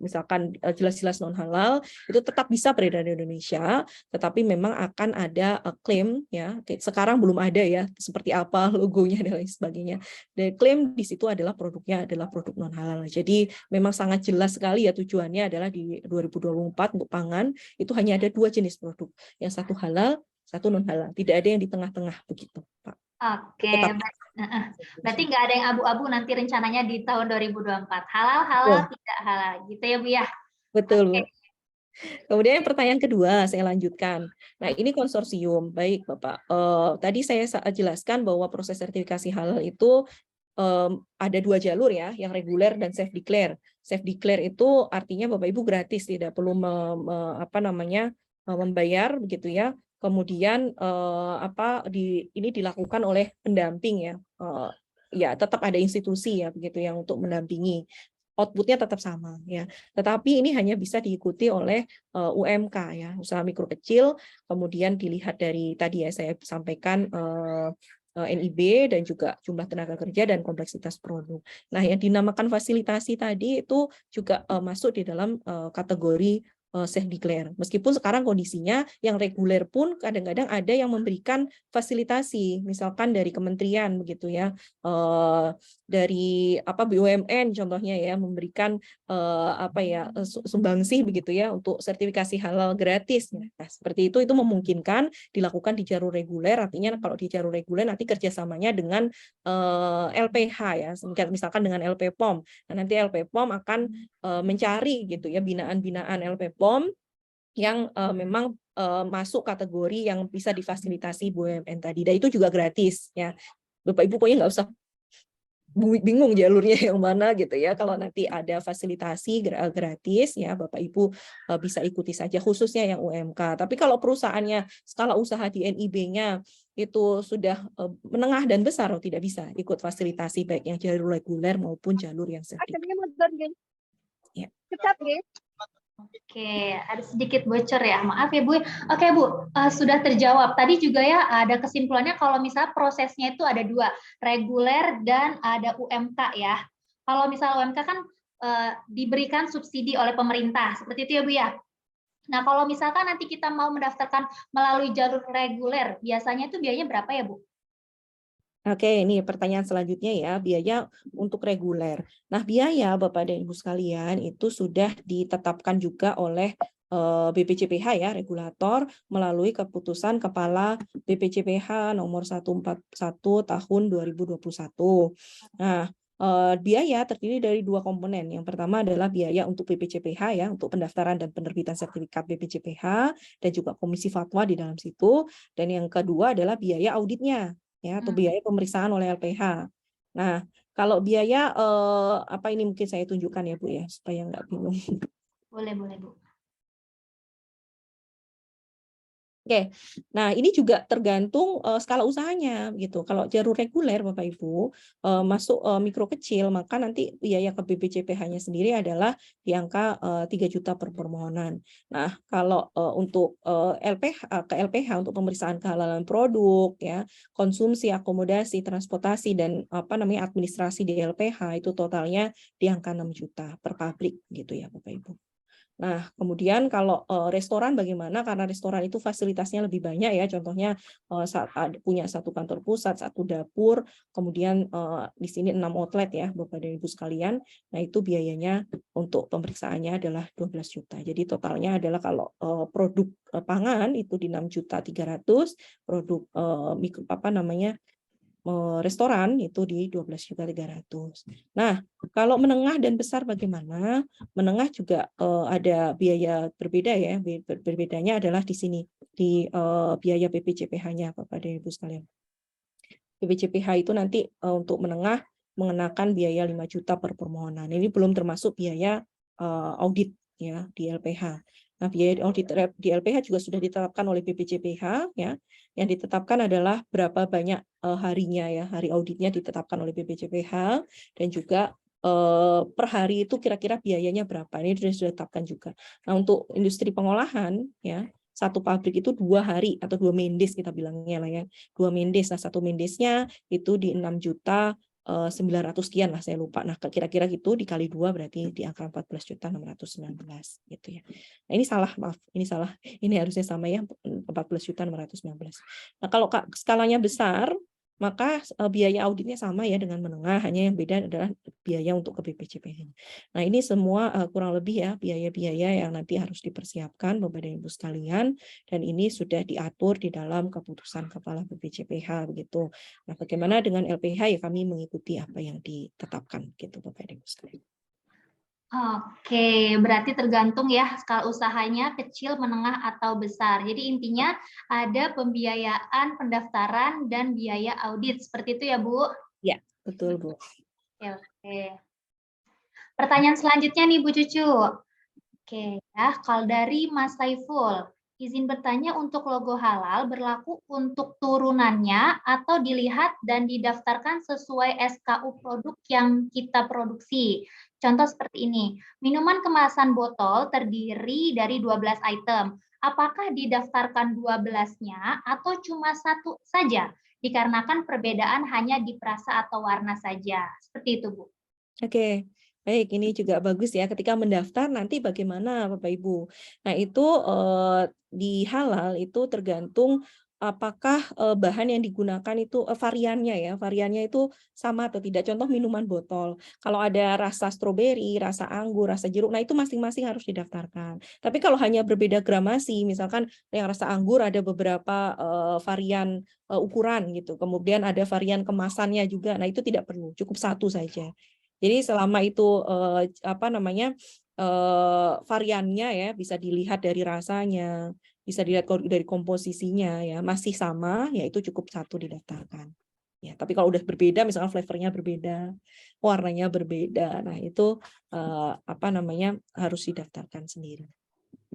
misalkan jelas-jelas non halal, itu tetap bisa beredar di Indonesia, tetapi memang akan ada klaim ya. Sekarang belum ada ya, seperti apa logonya dan lain sebagainya. Dan klaim di situ adalah produknya adalah produk non halal. Jadi memang sangat jelas sekali ya tujuannya adalah di 2024 untuk pangan itu hanya ada 2 jenis produk, yang satu halal, satu non halal. Tidak ada yang di tengah-tengah begitu, Pak. Oke, Tetap. berarti nggak ada yang abu-abu nanti rencananya di tahun 2024. Halal, tidak halal. Gitu ya, Bu ya? Betul, Bu. Oke. Kemudian pertanyaan kedua, saya lanjutkan. Nah, ini konsorsium. Baik, Bapak. Tadi saya jelaskan bahwa proses sertifikasi halal itu ada 2 jalur ya, yang reguler dan self declare. Self declare itu artinya Bapak Ibu gratis, tidak perlu membayar begitu ya. Kemudian ini dilakukan oleh pendamping ya. Ya, tetap ada institusi ya begitu yang untuk mendampingi. Outputnya tetap sama ya. Tetapi ini hanya bisa diikuti oleh UMK ya, usaha mikro kecil. Kemudian dilihat dari tadi ya saya sampaikan NIB dan juga jumlah tenaga kerja dan kompleksitas produk. Nah, yang dinamakan fasilitasi tadi itu juga masuk di dalam kategori self declare. Meskipun sekarang kondisinya yang reguler pun kadang-kadang ada yang memberikan fasilitasi, misalkan dari kementerian begitu ya, dari BUMN contohnya ya memberikan sumbangsih begitu ya untuk sertifikasi halal gratis. Nah, seperti itu memungkinkan dilakukan di jalur reguler. Artinya kalau di jalur reguler nanti kerjasamanya dengan LPH ya, misalkan dengan LP POM. Nah, nanti LP POM akan mencari gitu ya binaan-binaan LP POM yang memang masuk kategori yang bisa difasilitasi BUMN tadi. Dan itu juga gratis ya. Bapak Ibu pokoknya nggak usah bingung jalurnya yang mana gitu ya. Kalau nanti ada fasilitasi gratis ya Bapak Ibu bisa ikuti saja khususnya yang UMK. Tapi kalau perusahaannya skala usaha di NIB-nya itu sudah menengah dan besar, tidak bisa ikut fasilitasi baik yang jalur reguler maupun jalur yang sertifikat. Ya. Oke, ada sedikit bocor ya, maaf ya Bu. Oke Bu, sudah terjawab. Tadi juga ya ada kesimpulannya kalau misalnya prosesnya itu ada 2, reguler dan ada UMK ya. Kalau misalnya UMK kan diberikan subsidi oleh pemerintah, seperti itu ya Bu ya. Nah kalau misalkan nanti kita mau mendaftarkan melalui jalur reguler, biasanya itu biayanya berapa ya Bu? Oke, ini pertanyaan selanjutnya ya, biaya untuk reguler. Nah, biaya Bapak dan Ibu sekalian itu sudah ditetapkan juga oleh BPJPH ya, regulator melalui keputusan Kepala BPJPH nomor 141 tahun 2021. Nah, biaya terdiri dari 2 komponen. Yang pertama adalah biaya untuk BPJPH ya, untuk pendaftaran dan penerbitan sertifikat BPJPH dan juga komisi fatwa di dalam situ. Dan yang kedua adalah biaya auditnya ya, atau biaya pemeriksaan oleh LPH. Nah, kalau biaya ini mungkin saya tunjukkan ya Bu ya, supaya nggak bingung. Boleh Bu. Oke, nah ini juga tergantung skala usahanya gitu. Kalau jalur reguler Bapak Ibu masuk mikro kecil, maka nanti biaya ke BPJPH-nya sendiri adalah di angka 3 juta per permohonan. Nah, kalau untuk LPH untuk pemeriksaan kehalalan produk ya, konsumsi, akomodasi, transportasi dan administrasi di LPH itu totalnya di angka 6 juta per pabrik gitu ya Bapak Ibu. Nah, kemudian kalau restoran bagaimana? Karena restoran itu fasilitasnya lebih banyak ya. Contohnya punya 1 kantor pusat, 1 dapur, kemudian di sini 6 outlet ya, Bapak dan Ibu sekalian. Nah, itu biayanya untuk pemeriksaannya adalah 12 juta. Jadi totalnya adalah kalau produk pangan itu di 6.300.000, produk restoran itu di 12.300.000. Nah, kalau menengah dan besar bagaimana? Menengah juga ada biaya berbeda ya. Berbedanya adalah di sini di biaya BPJPH-nya Bapak dan Ibu sekalian. BPJPH itu nanti untuk menengah mengenakan biaya 5 juta per permohonan. Ini belum termasuk biaya audit ya di LPH. Nah, biaya audit di LPH juga sudah ditetapkan oleh BPJPH ya. Yang ditetapkan adalah berapa banyak harinya ya, hari auditnya ditetapkan oleh BPJPH dan juga per hari itu kira-kira biayanya berapa. Ini sudah ditetapkan juga. Nah, untuk industri pengolahan ya, 1 pabrik itu 2 hari atau 2 mendes kita bilangnya lah ya. 2 mendes. Nah, 1 mendesnya itu di 6 juta 900 sekian lah, saya lupa. Nah, kira-kira gitu dikali 2 berarti di angka 14.619 gitu ya. Nah, ini salah, maaf. Ini salah. Ini harusnya sama ya, 14.619. Nah, kalau skalanya besar, maka biaya auditnya sama ya dengan menengah, hanya yang beda adalah biaya untuk ke BPJPH. Nah, ini semua kurang lebih ya biaya-biaya yang nanti harus dipersiapkan Bapak dan Ibu sekalian, dan ini sudah diatur di dalam keputusan Kepala BPJPH begitu. Nah, bagaimana dengan LPH ya, kami mengikuti apa yang ditetapkan gitu Bapak dan Ibu sekalian. Oke, berarti tergantung ya skala usahanya kecil, menengah, atau besar. Jadi intinya ada pembiayaan pendaftaran dan biaya audit. Seperti itu ya, Bu? Ya, betul Bu. Oke. Pertanyaan selanjutnya nih Bu Cucu. Oke ya, kalau dari Mas Saiful, izin bertanya untuk logo halal berlaku untuk turunannya atau dilihat dan didaftarkan sesuai SKU produk yang kita produksi. Contoh seperti ini, minuman kemasan botol terdiri dari 12 item. Apakah didaftarkan 12-nya atau cuma satu saja? Dikarenakan perbedaan hanya di perasa atau warna saja. Seperti itu, Bu. Oke, baik, ini juga bagus ya. Ketika mendaftar nanti bagaimana Bapak Ibu. Nah, itu di halal itu tergantung apakah bahan yang digunakan itu variannya ya. Variannya itu sama atau tidak. Contoh minuman botol. Kalau ada rasa stroberi, rasa anggur, rasa jeruk, nah itu masing-masing harus didaftarkan. Tapi kalau hanya berbeda gramasi, misalkan yang rasa anggur ada beberapa varian ukuran gitu. Kemudian ada varian kemasannya juga. Nah, itu tidak perlu, cukup satu saja. Jadi selama itu variannya ya bisa dilihat dari rasanya, bisa dilihat dari komposisinya ya masih sama, ya itu cukup satu didaftarkan. Ya, tapi kalau udah berbeda, misalnya flavornya berbeda, warnanya berbeda, nah itu harus didaftarkan sendiri.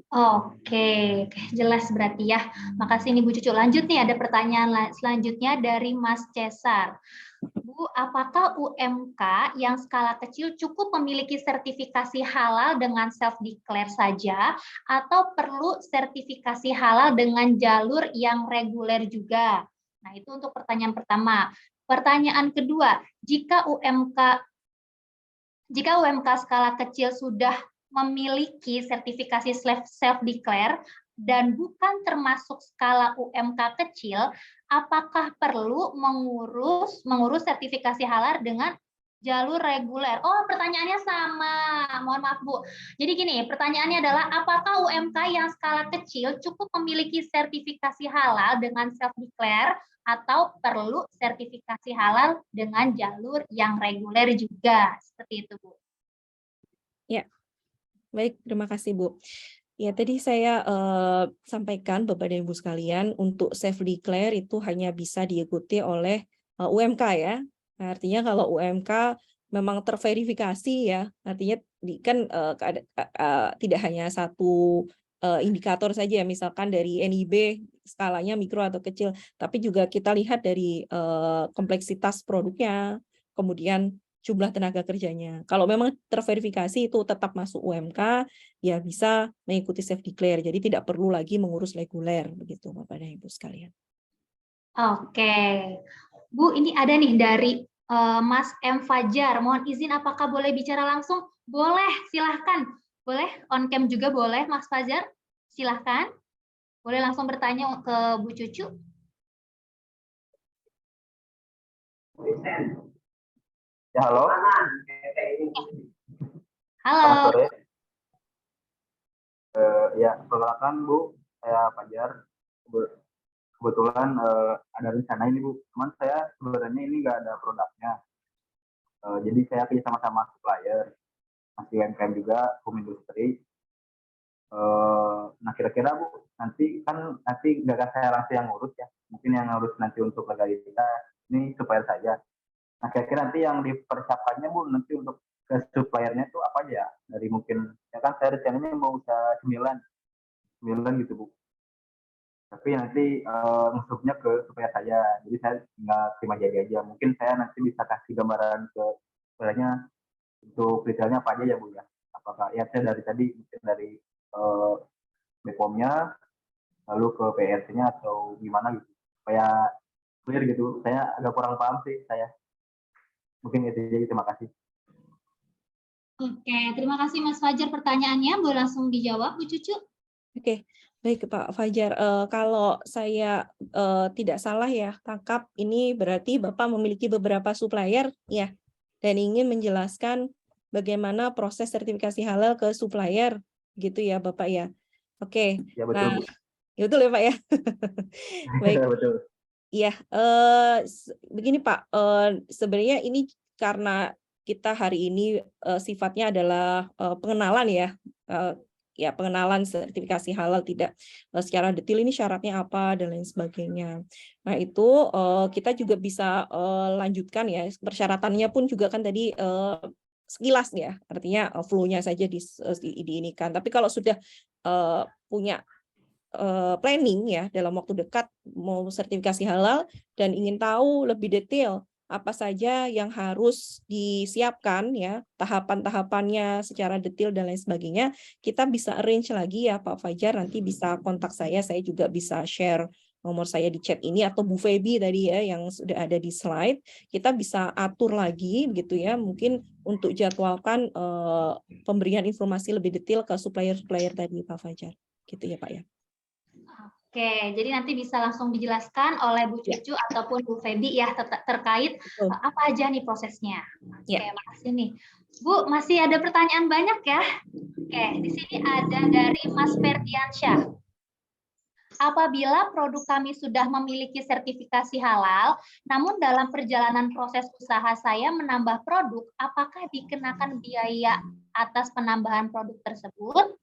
Oke, jelas berarti ya. Makasih nih Bu Cucu. Lanjut nih, ada pertanyaan selanjutnya dari Mas Cesar. Bu, apakah UMK yang skala kecil cukup memiliki sertifikasi halal dengan self-declare saja atau perlu sertifikasi halal dengan jalur yang reguler juga? Nah, itu untuk pertanyaan pertama. Pertanyaan kedua, jika UMK skala kecil sudah memiliki sertifikasi self-declare dan bukan termasuk skala UMK kecil, apakah perlu mengurus sertifikasi halal dengan jalur reguler? Oh, pertanyaannya sama. Mohon maaf, Bu. Jadi gini, pertanyaannya adalah apakah UMK yang skala kecil cukup memiliki sertifikasi halal dengan self-declare atau perlu sertifikasi halal dengan jalur yang reguler juga? Seperti itu, Bu. Ya, baik, terima kasih Bu. Ya, tadi saya sampaikan Bapak dan Ibu sekalian, untuk self declare itu hanya bisa diikuti oleh UMK ya. Nah, artinya kalau UMK memang terverifikasi ya, artinya kan tidak hanya satu indikator saja ya, misalkan dari NIB skalanya mikro atau kecil, tapi juga kita lihat dari kompleksitas produknya, kemudian jumlah tenaga kerjanya. Kalau memang terverifikasi itu tetap masuk UMK, ya bisa mengikuti self declare. Jadi tidak perlu lagi mengurus reguler begitu Bapak dan Ibu sekalian. Oke. Bu, ini ada nih dari Mas M. Fajar. Mohon izin apakah boleh bicara langsung? Boleh, silahkan. Boleh, on cam juga boleh Mas Fajar. Silahkan. Boleh langsung bertanya ke Bu Cucu. Ya, halo. Halo. Selamat sore. Ya, perkenalkan Bu, saya Fajar. Kebetulan ada rencana ini Bu, cuman saya sebenarnya ini nggak ada produknya. Jadi saya kerja sama-sama supplier, masih UMKM juga, home industry. Nah kira-kira Bu, nanti nggak akan saya langsung yang ngurus ya, mungkin yang ngurus nanti untuk legalitas ini supplier saja. Nah kira-kira nanti yang dipersiapkannya Bu, nanti untuk ke suppliernya itu apa aja? Dari mungkin, ya kan saya rencananya mau usaha cemilan gitu Bu. Tapi nanti ngesupnya ke supplier saya, jadi saya nggak terima jadi aja. Mungkin saya nanti bisa kasih gambaran ke suppliernya untuk detailnya apa aja ya Bu ya. Apakah ya saya dari tadi mungkin dari BPOM-nya, lalu ke PRT-nya atau gimana gitu, supaya clear gitu. Saya agak kurang paham sih saya. Mungkin itu aja, terima kasih. Oke, terima kasih Mas Fajar pertanyaannya. Boleh langsung dijawab, Bu Cucu? Oke, baik Pak Fajar. Kalau saya tidak salah ya, tangkap ini berarti Bapak memiliki beberapa supplier ya, dan ingin menjelaskan bagaimana proses sertifikasi halal ke supplier, gitu ya Bapak ya. Oke, Ya betul, nah Bu. betul ya Pak ya. Baik. Betul. Iya, begini Pak, sebenarnya ini karena kita hari ini sifatnya adalah pengenalan ya, ya pengenalan sertifikasi halal tidak secara detail ini syaratnya apa dan lain sebagainya. Nah itu kita juga bisa lanjutkan ya, persyaratannya pun juga kan tadi sekilas ya, artinya flow-nya saja diinikan. Tapi kalau sudah punya planning ya dalam waktu dekat mau sertifikasi halal dan ingin tahu lebih detail apa saja yang harus disiapkan ya, tahapan-tahapannya secara detail dan lain sebagainya, kita bisa arrange lagi ya Pak Fajar, nanti bisa kontak saya juga bisa share nomor saya di chat ini atau Bu Feby tadi ya yang sudah ada di slide, kita bisa atur lagi gitu ya, mungkin untuk jadwalkan pemberian informasi lebih detail ke supplier-supplier tadi Pak Fajar. Gitu ya Pak ya. Oke, jadi nanti bisa langsung dijelaskan oleh Bu Cucu ataupun Bu Feby ya terkait apa aja nih prosesnya. Oke, makasih nih. Bu, masih ada pertanyaan banyak ya? Oke, di sini ada dari Mas Ferdiansyah. Apabila produk kami sudah memiliki sertifikasi halal, namun dalam perjalanan proses usaha saya menambah produk, apakah dikenakan biaya atas penambahan produk tersebut?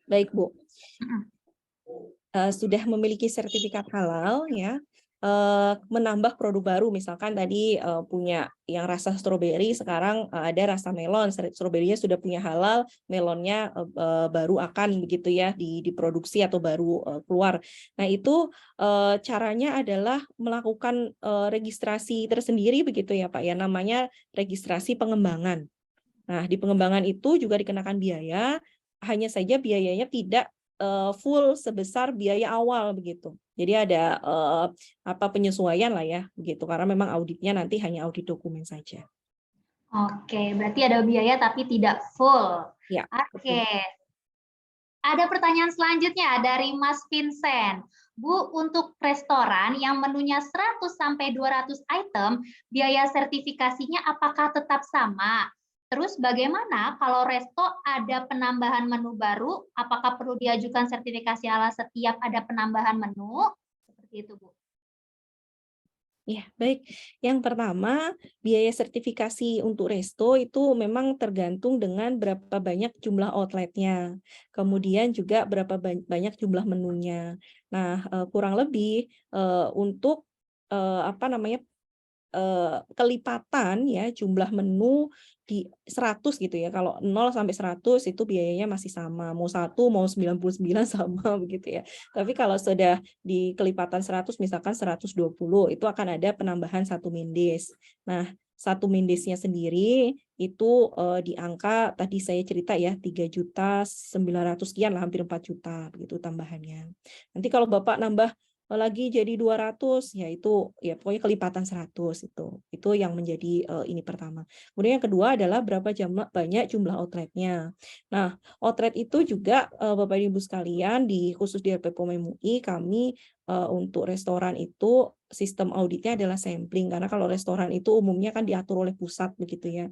Baik Bu, sudah memiliki sertifikat halal ya, menambah produk baru misalkan tadi punya yang rasa stroberi, sekarang ada rasa melon, stroberinya sudah punya halal, melonnya baru akan begitu ya diproduksi atau baru keluar. Nah itu caranya adalah melakukan registrasi tersendiri begitu ya Pak ya, namanya registrasi pengembangan. Nah di pengembangan itu juga dikenakan biaya, hanya saja biayanya tidak full sebesar biaya awal begitu. Jadi ada penyesuaian lah ya begitu karena memang auditnya nanti hanya audit dokumen saja. Oke, berarti ada biaya tapi tidak full. Ya. Oke. Ada pertanyaan selanjutnya dari Mas Vincent. Bu, untuk restoran yang menunya 100 sampai 200 item, biaya sertifikasinya apakah tetap sama? Terus bagaimana kalau resto ada penambahan menu baru, apakah perlu diajukan sertifikasi halal setiap ada penambahan menu? Seperti itu, Bu. Ya, baik. Yang pertama, biaya sertifikasi untuk resto itu memang tergantung dengan berapa banyak jumlah outletnya. Kemudian juga berapa banyak jumlah menunya. Nah, kurang lebih untuk kelipatan ya jumlah menu di 100 gitu ya. Kalau 0 sampai 100 itu biayanya masih sama. Mau 1 mau 99 sama begitu ya. Tapi kalau sudah di kelipatan 100 misalkan 120 itu akan ada penambahan 1 mendes. Nah, 1 mendesnya sendiri itu di angka tadi saya cerita ya 3.900.000 sekian lah, hampir 4 juta begitu tambahannya. Nanti kalau Bapak nambah lagi jadi 200 ya itu ya pokoknya kelipatan 100 itu yang menjadi ini pertama. Kemudian yang kedua adalah berapa banyak jumlah outletnya. Nah, outlet itu juga Bapak Ibu sekalian khusus di LP POM MUI kami untuk restoran itu sistem auditnya adalah sampling karena kalau restoran itu umumnya kan diatur oleh pusat begitu ya.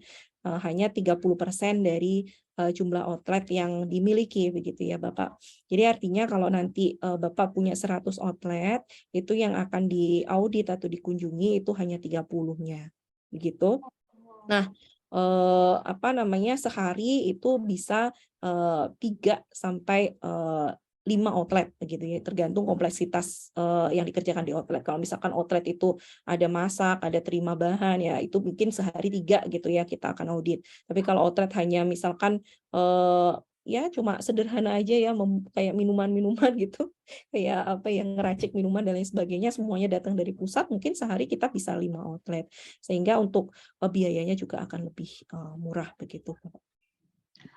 Hanya 30% dari jumlah outlet yang dimiliki begitu ya Bapak. Jadi artinya kalau nanti Bapak punya 100 outlet, itu yang akan diaudit atau dikunjungi itu hanya 30-nya. Begitu. Nah, sehari itu bisa 3 sampai 5 outlet begitu ya, tergantung kompleksitas yang dikerjakan di outlet. Kalau misalkan outlet itu ada masak, ada terima bahan ya itu mungkin sehari 3 gitu ya kita akan audit. Tapi kalau outlet hanya misalkan ya cuma sederhana aja ya kayak minuman-minuman gitu, kayak yang ngeracik minuman dan lain sebagainya semuanya datang dari pusat, mungkin sehari kita bisa 5 outlet. Sehingga untuk biayanya juga akan lebih murah begitu.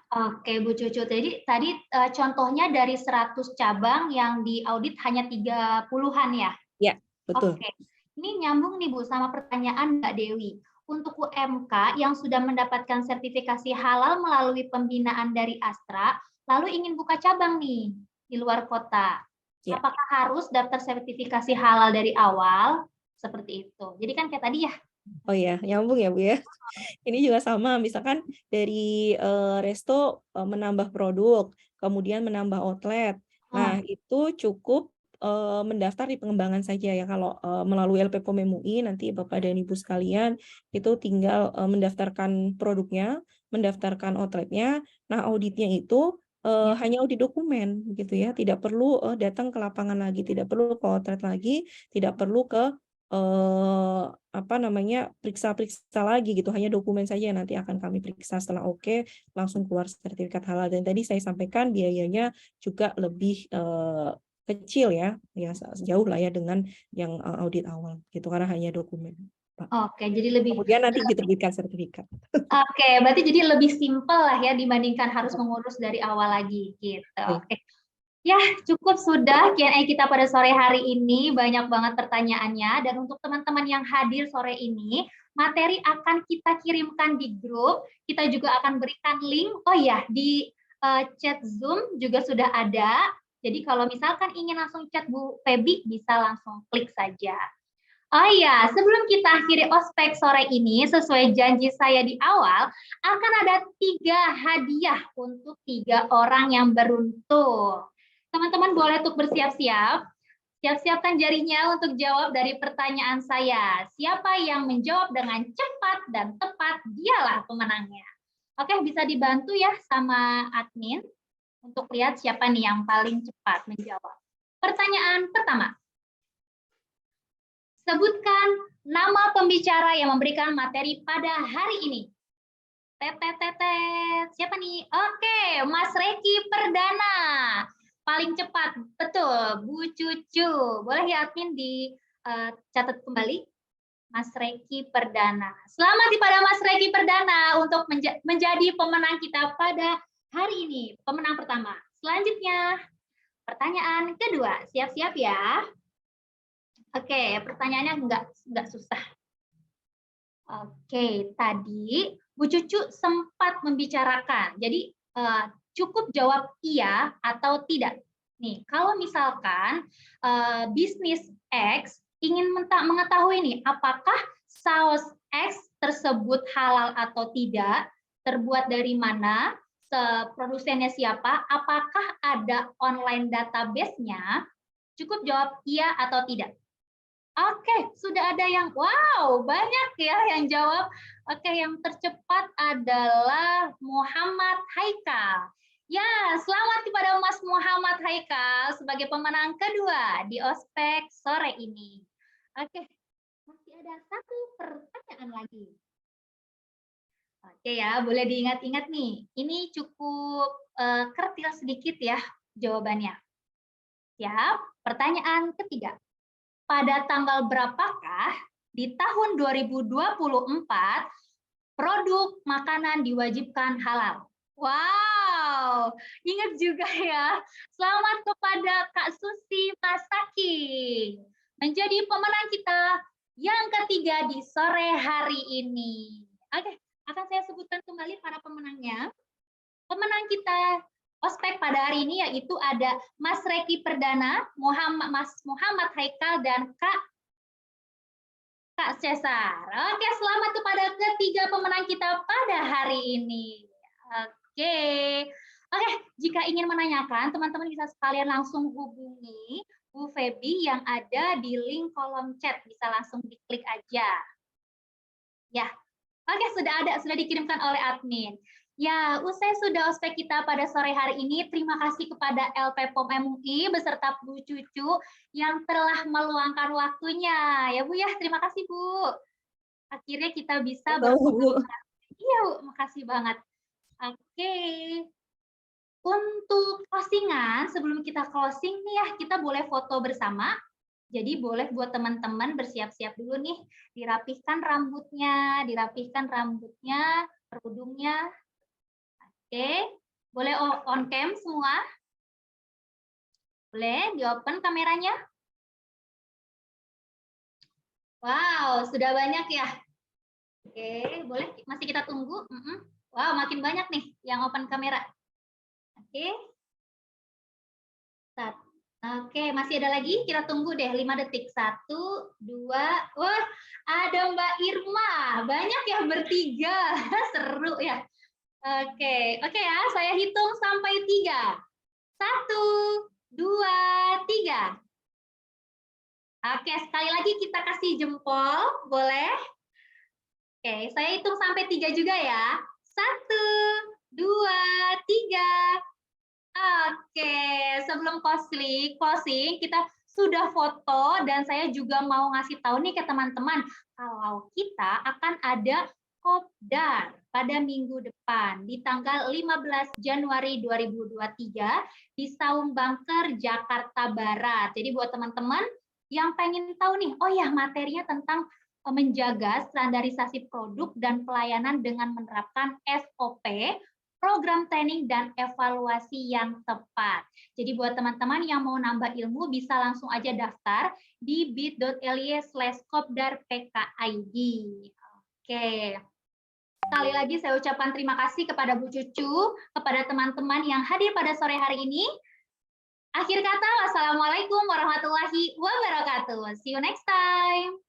Oke, Bu Cucu. Jadi tadi contohnya dari 100 cabang yang diaudit hanya 30-an ya? Ya, betul. Oke. Ini nyambung nih Bu sama pertanyaan Mbak Dewi. Untuk UMK yang sudah mendapatkan sertifikasi halal melalui pembinaan dari Astra, lalu ingin buka cabang nih di luar kota. Ya. Apakah harus daftar sertifikasi halal dari awal? Seperti itu. Jadi kan kayak tadi ya. Oh ya, nyambung ya Bu ya. Ini juga sama, misalkan dari resto menambah produk, kemudian menambah outlet. Nah, itu cukup mendaftar di pengembangan saja ya. Kalau melalui LP POM MUI nanti Bapak dan Ibu sekalian itu tinggal mendaftarkan produknya, mendaftarkan outletnya. Nah, auditnya itu hanya audit dokumen gitu ya, tidak perlu datang ke lapangan lagi, tidak perlu ke outlet lagi, tidak perlu ke periksa-periksa lagi gitu, hanya dokumen saja yang nanti akan kami periksa. Setelah oke, langsung keluar sertifikat halal. Dan tadi saya sampaikan biayanya juga lebih kecil ya jauh lah ya dengan yang audit awal gitu, karena hanya dokumen, Pak. Oke, jadi lebih Kemudian nanti diterbitkan sertifikat. Oke, berarti jadi lebih simpel lah ya dibandingkan harus mengurus dari awal lagi gitu. Oke. Ya, cukup sudah Q&A kita pada sore hari ini. Banyak banget pertanyaannya. Dan untuk teman-teman yang hadir sore ini, materi akan kita kirimkan di grup. Kita juga akan berikan link. Oh ya, di chat Zoom juga sudah ada. Jadi kalau misalkan ingin langsung chat Bu Feby, bisa langsung klik saja. Oh iya, sebelum kita akhiri ospek sore ini, sesuai janji saya di awal, akan ada 3 hadiah untuk 3 orang yang beruntung. Teman-teman boleh untuk bersiap-siap. Siap-siapkan jarinya untuk jawab dari pertanyaan saya. Siapa yang menjawab dengan cepat dan tepat, dialah pemenangnya. Oke, bisa dibantu ya sama admin untuk lihat siapa nih yang paling cepat menjawab. Pertanyaan pertama. Sebutkan nama pembicara yang memberikan materi pada hari ini. Tetetetet. Siapa nih? Oke, Mas Reki Perdana. Paling cepat, betul, Bu Cucu. Boleh ya admin dicatat kembali? Mas Reki Perdana. Selamat kepada Mas Reki Perdana untuk menjadi pemenang kita pada hari ini. Pemenang pertama. Selanjutnya, pertanyaan kedua. Siap-siap ya. Oke, pertanyaannya nggak susah. Oke, tadi Bu Cucu sempat membicarakan, jadi cukup jawab iya atau tidak. Nih, kalau misalkan bisnis X ingin mengetahui nih, apakah saus X tersebut halal atau tidak, terbuat dari mana, produsennya siapa, apakah ada online database-nya, cukup jawab iya atau tidak. Oke, sudah ada yang, wow, banyak ya yang jawab. Oke, yang tercepat adalah Muhammad Haikal. Ya, selamat kepada Mas Muhammad Haikal sebagai pemenang kedua di ospek sore ini. Oke, masih ada satu pertanyaan lagi. Oke ya, boleh diingat-ingat nih. Ini cukup kertil sedikit ya jawabannya. Siap, pertanyaan ketiga. Pada tanggal berapakah di tahun 2024 produk makanan diwajibkan halal? Wow, ingat juga ya. Selamat kepada Kak Susi Masaki. Menjadi pemenang kita yang ketiga di sore hari ini. Oke, akan saya sebutkan kembali para pemenangnya. Pemenang kita ospek pada hari ini yaitu ada Mas Reki Perdana, Mas Muhammad Haikal, dan Kak Cesar. Oke, selamat kepada ketiga pemenang kita pada hari ini. Oke, jika ingin menanyakan, teman-teman bisa sekalian langsung hubungi Bu Feby yang ada di link kolom chat. Bisa langsung diklik aja. Ya, oke, sudah dikirimkan oleh admin. Ya, usai sudah ospek kita pada sore hari ini, terima kasih kepada LP POM MUI beserta Bu Cucu yang telah meluangkan waktunya. Ya Bu ya, terima kasih Bu. Akhirnya kita bisa berkomunikasi. Iya Bu, makasih banget. Oke. Untuk closingan, sebelum kita closing nih ya, kita boleh foto bersama. Jadi boleh buat teman-teman bersiap-siap dulu nih, dirapihkan rambutnya, kerudungnya. Oke, boleh on cam semua? Boleh di-open kameranya? Wow, sudah banyak ya. Oke, boleh masih kita tunggu. Wow, makin banyak nih yang open kamera. Oke. Oke, masih ada lagi. Kita tunggu deh 5 detik. 1, 2. Wah, ada Mbak Irma. Banyak ya bertiga. Seru ya. Oke ya. Saya hitung sampai 3. 1, 2, 3. Oke, sekali lagi kita kasih jempol. Boleh? Oke, saya hitung sampai 3 juga ya. 1, 2, 3. Oke, sebelum closing kita sudah foto dan saya juga mau ngasih tahu nih ke teman-teman kalau kita akan ada kopdar pada minggu depan di tanggal 15 Januari 2023 di Saung Bangker, Jakarta Barat. Jadi buat teman-teman yang pengen tahu nih, oh ya materinya tentang menjaga standarisasi produk dan pelayanan dengan menerapkan SOP, program training dan evaluasi yang tepat. Jadi buat teman-teman yang mau nambah ilmu bisa langsung aja daftar di bit.ly/kopdarpkid. Oke. Sekali lagi saya ucapkan terima kasih kepada Bu Cucu, kepada teman-teman yang hadir pada sore hari ini. Akhir kata, wassalamualaikum warahmatullahi wabarakatuh. See you next time.